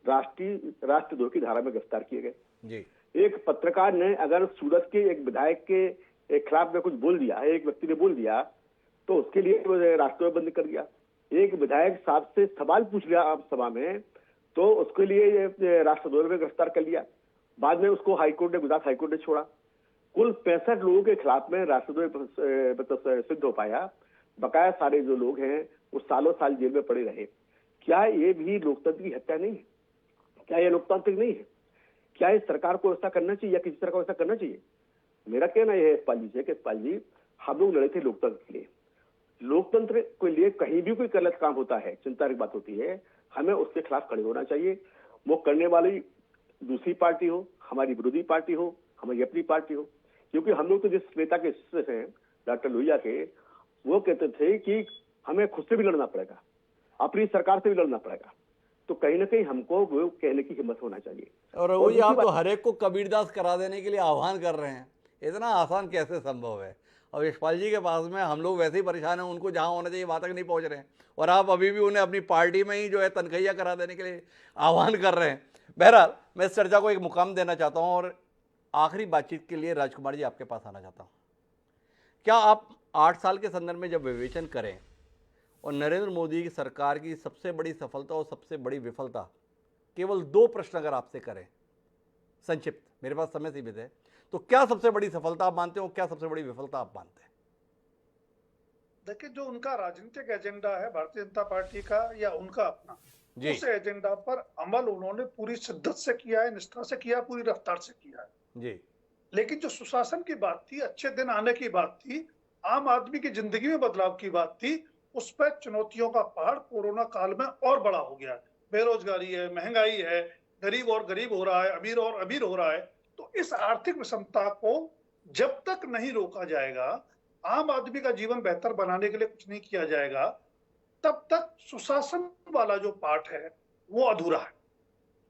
राष्ट्रद्रोह की धारा में गिरफ्तार किए गए जी। एक पत्रकार ने अगर सूरत के एक विधायक के खिलाफ में कुछ बोल दिया है, एक व्यक्ति ने बोल दिया, तो उसके लिए राष्ट्रद्रोह बंद कर दिया। एक विधायक साहब से सवाल पूछ लिया आप सभा में, तो उसके लिए राष्ट्रद्रोह में गिरफ्तार कर लिया। बाद में उसको हाईकोर्ट ने, गुजरात हाईकोर्ट ने छोड़ा। कुल 65 लोगों के खिलाफ में राष्ट्रद्रोह सिद्ध हो पाया। बकाया सारे जो लोग हैं वो सालों साल जेल में पड़े रहे। क्या ये भी लोकतंत्र की हत्या नहीं है? क्या ये लोकतांत्रिक नहीं है? क्या इस सरकार को ऐसा करना चाहिए या किसी सरकार को ऐसा करना चाहिए? मेरा कहना यह है यशपाल जी से कि यशपाल जी, हम लोग लड़े थे लोकतंत्र के लिए। लोकतंत्र के लिए कहीं भी कोई गलत काम होता है, चिंता की बात होती है, हमें उसके खिलाफ खड़े होना चाहिए। वो करने वाली दूसरी पार्टी हो, हमारी विरोधी पार्टी हो, हमारी अपनी पार्टी हो। क्योंकि हम लोग तो जिस नेता के शिष्य हैं डॉक्टर लोहिया के, वो कहते थे कि हमें खुद से भी लड़ना पड़ेगा, अपनी सरकार से भी लड़ना पड़ेगा। तो कहीं ना कहीं हमको वो कहने की हिम्मत होना चाहिए। और वही आप तो हर एक को कबीरदास करा देने के लिए आह्वान कर रहे हैं, इतना आसान कैसे संभव है? और यशपाल जी के पास में हम लोग वैसे ही परेशान हैं, उनको जहां होना चाहिए वहां तक नहीं पहुंच रहे हैं, और आप अभी भी उन्हें अपनी पार्टी में ही जो है तनख्वाहिया करा देने के लिए आह्वान कर रहे हैं। बहरहाल मैं इस चर्चा को एक मुकाम देना चाहता हूं और आखिरी बातचीत के लिए राजकुमार जी आपके पास आना चाहता हूं। क्या आप 8 साल के संदर्भ में जब विवेचन करें और नरेंद्र मोदी की सरकार की सबसे बड़ी सफलता और सबसे बड़ी विफलता, केवल 2 प्रश्न अगर आपसे करें संक्षिप्त, मेरे पास समय सीमित है, तो क्या सबसे बड़ी सफलता आप मानते हो, क्या सबसे बड़ी विफलता आप मानते हैं? देखिए, जो उनका राजनीतिक एजेंडा है भारतीय जनता पार्टी का या उनका अपना, उस एजेंडा पर अमल उन्होंने पूरी शिद्दत से किया है, निष्ठा से किया है, पूरी रफ्तार से किया है जी। लेकिन जो सुशासन की बात थी, अच्छे दिन आने की बात थी, आम आदमी की जिंदगी में बदलाव की बात थी, उस पर चुनौतियों का पहाड़ कोरोना काल में और बड़ा हो गया है। बेरोजगारी है, महंगाई है, गरीब और गरीब हो रहा है, अमीर और अमीर हो रहा है। तो इस आर्थिक विषमता को जब तक नहीं रोका जाएगा, आम आदमी का जीवन बेहतर बनाने के लिए कुछ नहीं किया जाएगा, तब तक सुशासन वाला जो पार्ट है वो अधूरा है।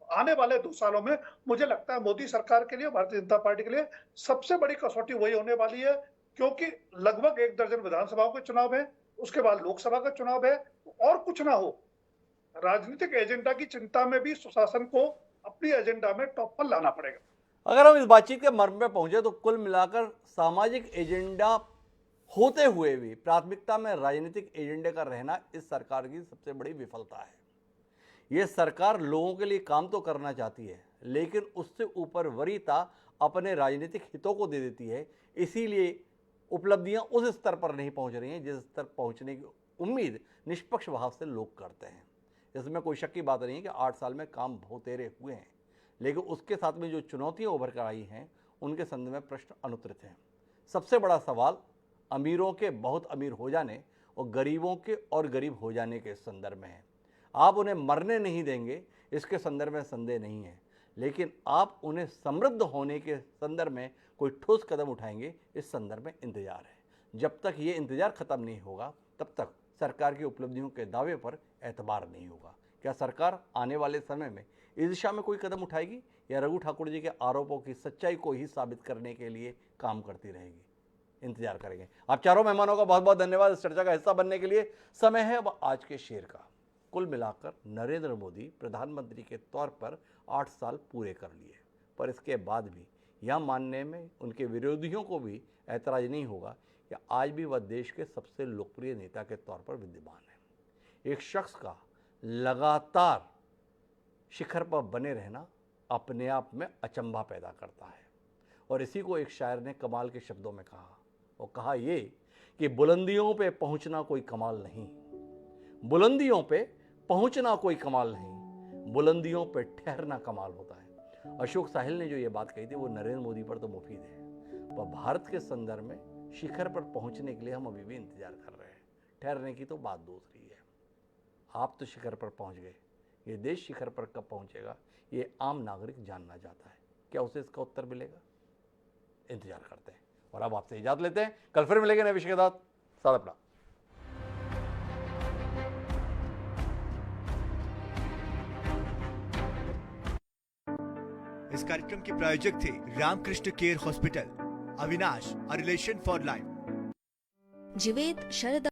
आने वाले 2 सालों में मुझे लगता है मोदी सरकार के लिए, भारतीय जनता पार्टी के लिए सबसे बड़ी कसौटी वही होने वाली है, क्योंकि लगभग 1 दर्जन विधानसभाओं के चुनाव है, उसके बाद लोकसभा का चुनाव है, और कुछ ना हो, राजनीतिक एजेंडा की चिंता में भी सुशासन को अपनी एजेंडा में टॉप पर लाना पड़ेगा। अगर हम इस बातचीत के मर्म में पहुंचे तो कुल मिलाकर सामाजिक एजेंडा होते हुए भी प्राथमिकता में राजनीतिक एजेंडे का रहना इस सरकार की सबसे बड़ी विफलता है। ये सरकार लोगों के लिए काम तो करना चाहती है, लेकिन उससे ऊपर वरीयता अपने राजनीतिक हितों को दे देती है। इसीलिए उपलब्धियां उस स्तर पर नहीं पहुंच रही हैं जिस स्तर पहुंचने की उम्मीद निष्पक्ष भाव से लोग करते हैं। इसमें कोई शक की बात नहीं है कि 8 साल में काम बहुतेरे हुए हैं, लेकिन उसके साथ में जो चुनौतियां उभर कर आई हैं उनके संदर्भ में प्रश्न अनुत्तरित हैं। सबसे बड़ा सवाल अमीरों के बहुत अमीर हो जाने और गरीबों के और गरीब हो जाने के संदर्भ में है। आप उन्हें मरने नहीं देंगे इसके संदर्भ में संदेह नहीं है, लेकिन आप उन्हें समृद्ध होने के संदर्भ में कोई ठोस कदम उठाएंगे इस संदर्भ में इंतजार है। जब तक ये इंतजार खत्म नहीं होगा तब तक सरकार की उपलब्धियों के दावे पर एतबार नहीं होगा। क्या सरकार आने वाले समय में इस दिशा में कोई कदम उठाएगी या रघु ठाकुर जी के आरोपों की सच्चाई को ही साबित करने के लिए काम करती रहेगी? इंतजार करेंगे। आप चारों मेहमानों का बहुत बहुत धन्यवाद इस चर्चा का हिस्सा बनने के लिए। समय है अब आज के शेर का। कुल मिलाकर नरेंद्र मोदी प्रधानमंत्री के तौर पर 8 साल पूरे कर लिए, पर इसके बाद भी यह मानने में उनके विरोधियों को भी ऐतराज नहीं होगा कि आज भी वह देश के सबसे लोकप्रिय नेता के तौर पर विद्यमान है। एक शख्स का लगातार शिखर पर बने रहना अपने आप में अचंभा पैदा करता है, और इसी को एक शायर ने कमाल के शब्दों में कहा। वो कहा ये कि बुलंदियों पे पहुंचना कोई कमाल नहीं, बुलंदियों पे पहुंचना कोई कमाल नहीं, बुलंदियों पे ठहरना कमाल होता है। अशोक साहिल ने जो ये बात कही थी वो नरेंद्र मोदी पर तो मुफीद है, पर भारत के संदर्भ में शिखर पर पहुंचने के लिए हम अभी भी इंतजार कर रहे हैं। ठहरने की तो बात दूसरी है। आप तो शिखर पर पहुंच गए, ये देश शिखर पर कब पहुंचेगा ये आम नागरिक जानना चाहता है। क्या उसे इसका उत्तर मिलेगा? इंतजार करते हैं। और अब आपसे इजाजत लेते हैं, कल फिर मिलेंगे नए विषय के साथ। साथ अपना इस कार्यक्रम के प्रायोजक थे Ramakrishna care hospital, Avinash, a relation for life. जिवेद शरद